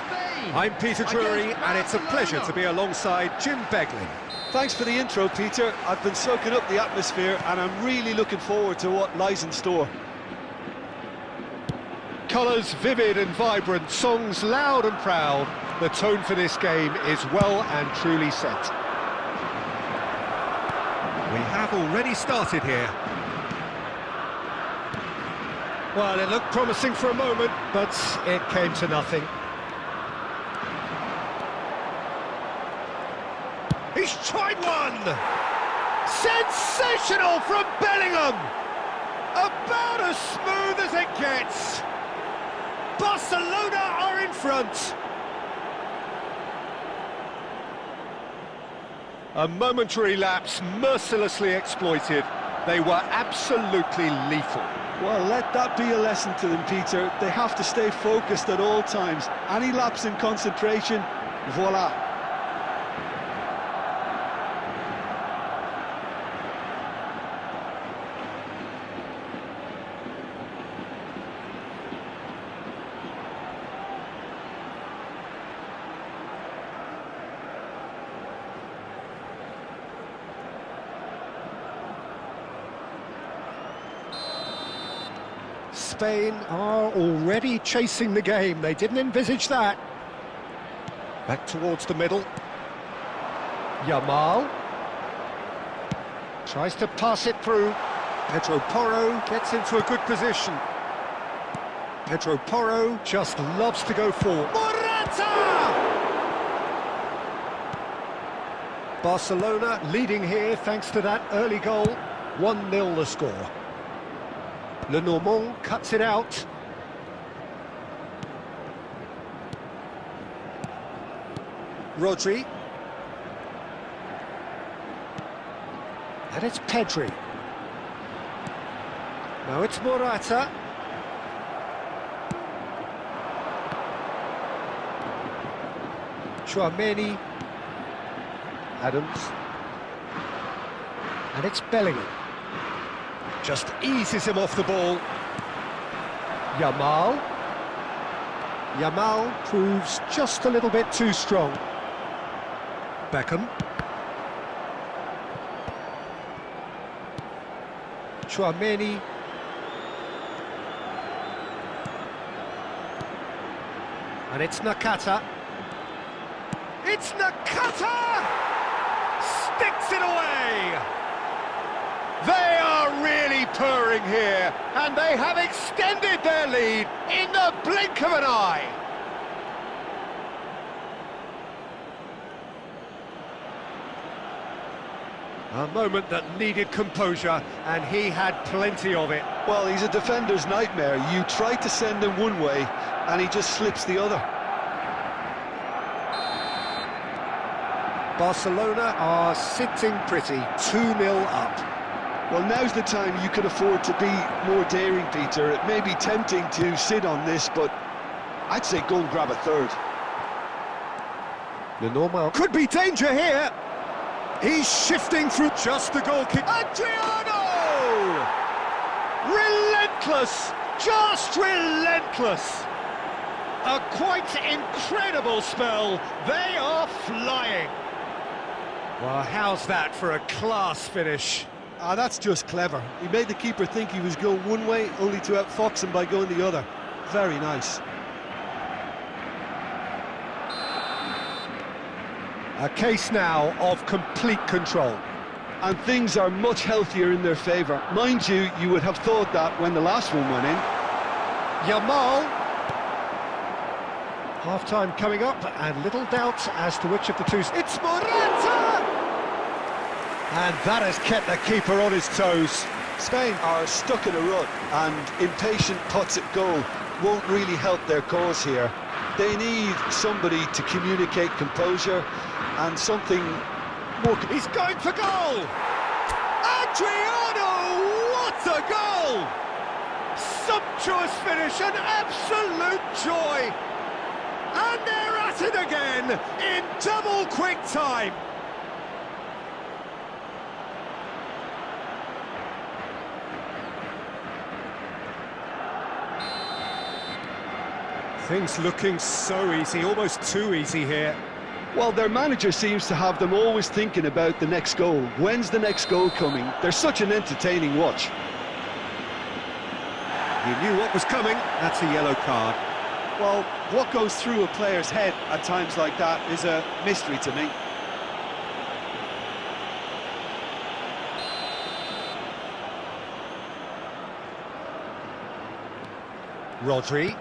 Spain I'm Peter Drury, against and it's a pleasure to be Barcelona. alongside Jim Beglin. Thanks for the intro, Peter. I've been soaking up the atmosphere and I'm really looking forward to what lies in store. Colours vivid and vibrant, songs loud and proud. The tone for this game is well and truly set. We have already started here. Well, it looked promising for a moment, but it came to nothing. He's tried one! Sensational from Bellingham! A about as smooth as it gets. Barcelona are in front. A momentary lapse mercilessly exploited. They were absolutely lethal. Well, let that be a lesson to them, Peter. They have to stay focused at all times. Any lapse in concentration, voila. Spain are already chasing the game. They didn't envisage that. Back towards the middle. Yamal tries to pass it through. Pedro Porro gets into a good position. Pedro Porro just loves to go forward. Morata! Barcelona leading here thanks to that early goal. 1-0 the score. Lenormand cuts it out. Rodri. And it's Pedri. Now it's Morata. Chouameni. Adams. And it's Bellingham. Just eases him off the ball. Yamal. Yamal proves just a little bit too strong. Beckham. Chouameni. And it's Nakata. It's Nakata! Sticks it away! They are really purring here, and they have extended their lead in the blink of an eye. A moment that needed composure, and he had plenty of it. Well, he's a defender's nightmare. You try to send him one way, and he just slips the other. Barcelona are sitting pretty, 2-0 up. Well, now's the time you can afford to be more daring, Peter. It may be tempting to sit on this, but I'd say go and grab a third. Lenormand could be danger here. He's shifting through just the goal kick. Adriano! Relentless, just relentless. A quite incredible spell. They are flying. Well, how's that for a class finish? Ah, that's just clever. He made the keeper think he was going one way, only to outfox him by going the other. Very nice. A case now of complete control. And things are much healthier in their favour. Mind you, you would have thought that when the last one went in. Yamal. Half-time coming up, and little doubt as to which of the two... It's Morata! And that has kept the keeper on his toes. Spain are stuck in a rut, and impatient putts at goal won't really help their cause here. They need somebody to communicate composure and something more... He's going for goal! Adriano, what a goal! Sumptuous finish, an absolute joy! And they're at it again in double quick time. Things looking so easy, almost too easy here. Well, their manager seems to have them always thinking about the next goal. When's the next goal coming? They're such an entertaining watch. He knew what was coming. That's a yellow card. Well, what goes through a player's head at times like that is a mystery to me. Rodri.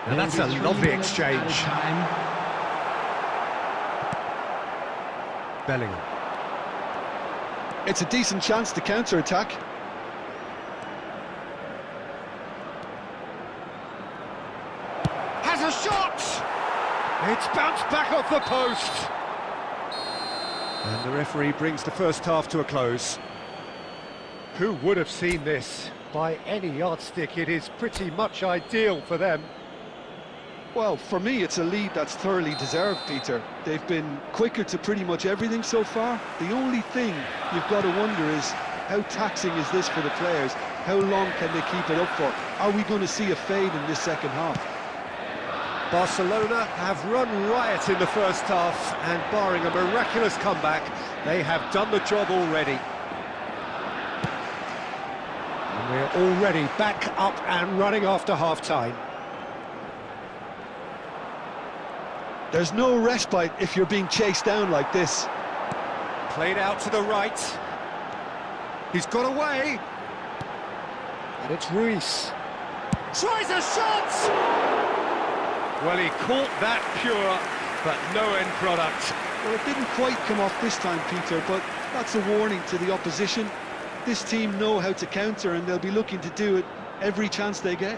And that's a lovely exchange. Bellingham. It's a decent chance to counter-attack. Has a shot! It's bounced back off the post. And the referee brings the first half to a close. Who would have seen this? By any yardstick, it is pretty much ideal for them. Well, for me, it's a lead that's thoroughly deserved, Peter. They've been quicker to pretty much everything so far. The only thing you've got to wonder is, how taxing is this for the players? How long can they keep it up for? Are we going to see a fade in this second half? Barcelona have run riot in the first half, and barring a miraculous comeback, they have done the job already. And we're already back up and running after half-time. There's no respite if you're being chased down like this. Played out to the right. He's got away. And it's Ruiz. Tries a shot! Well, he caught that pure, but no end product. Well, it didn't quite come off this time, Peter, but that's a warning to the opposition. This team know how to counter, and they'll be looking to do it every chance they get.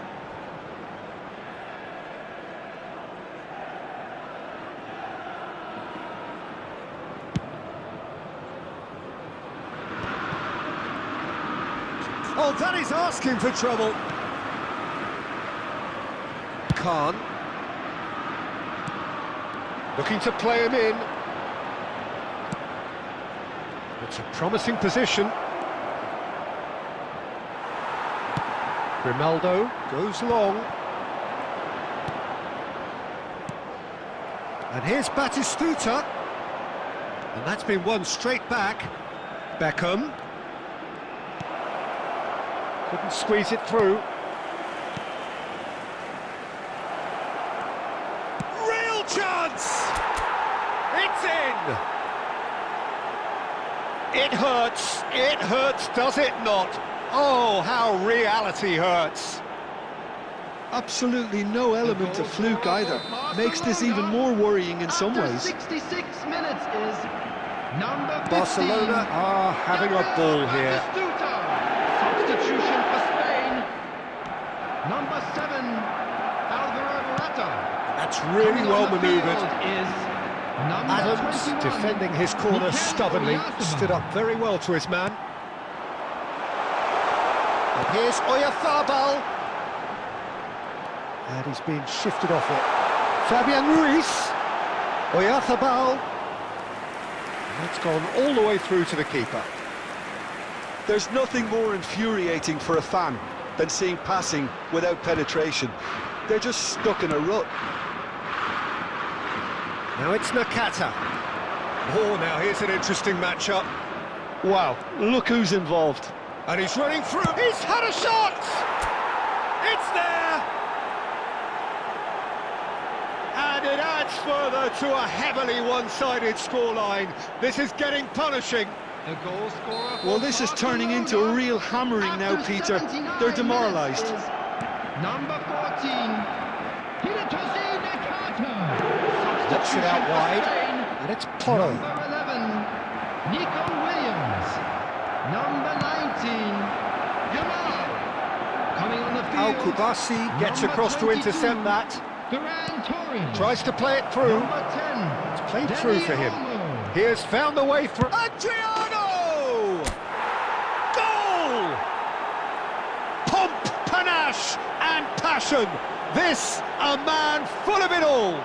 Oh, that is asking for trouble. Khan. Looking to play him in. It's a promising position. Grimaldo goes long. And here's Batistuta. And that's been won straight back. Beckham. Couldn't squeeze it through. Real chance! It's in! It hurts, does it not? Oh, how reality hurts. Absolutely no element of fluke either. Makes this even more worrying in some ways. 66 minutes is number 15. Barcelona are having a ball here. Substitution for Spain. Number 7, Alvaro Morata. That's really well manoeuvred. Adams, 21, defending his corner Mikel stubbornly, Oyarzabal. stood up very well to his man. And here's Oyarzabal. And he's been shifted off it. Fabian Ruiz. Oyarzabal. And it's gone all the way through to the keeper. There's nothing more infuriating for a fan than seeing passing without penetration. They're just stuck in a rut. Now it's Nakata. Oh, now here's an interesting matchup. Wow, look who's involved. And he's running through. He's had a shot! It's there! And it adds further to a heavily one-sided scoreline. This is getting punishing. The goal scorer for Well, this is turning into a real hammering now, after Peter. 79 They're demoralised. minutes is Number 14, Hirotoshi Nakata. Knocks it out wide. And it's Poro. Number 11, Nico Williams. Number 19, Yamal. Coming on the Al field. Kubasi gets Number across to 22, intercept that. Duran Torres. Tries to play it through. Number 10, It's played through for him. Olmo. He has found the way through. Adriano! Goal! Pomp, panache and passion. This, a man full of it all.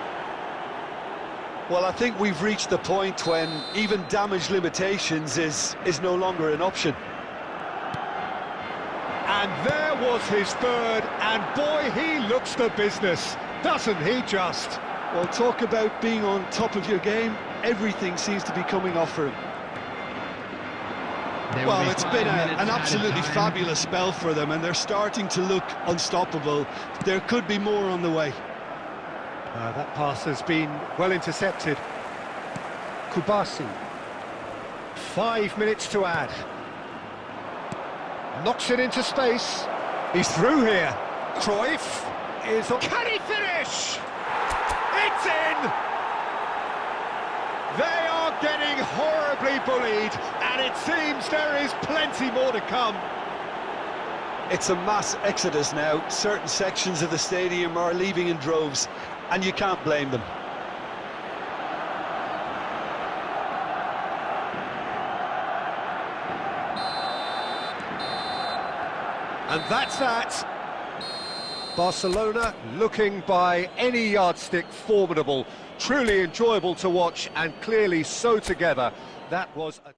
Well, I think we've reached the point when even damage limitations is no longer an option. And there was his third, and boy, he looks the business, doesn't he just? Well, talk about being on top of your game. Everything seems to be coming off for him. There will Well, be it's 5 been minutes an added absolutely time. fabulous spell for them, and they're starting to look unstoppable. There could be more on the way. That pass has been well intercepted. Kubasi. 5 minutes to add. Knocks it into space. He's through here. Cruyff is on. Can he finish? It's in! They are getting horribly bullied, and it seems there is plenty more to come. It's a mass exodus now. Certain sections of the stadium are leaving in droves, and you can't blame them. And that's that. Barcelona looking by any yardstick formidable, truly enjoyable to watch, and clearly so together. That was a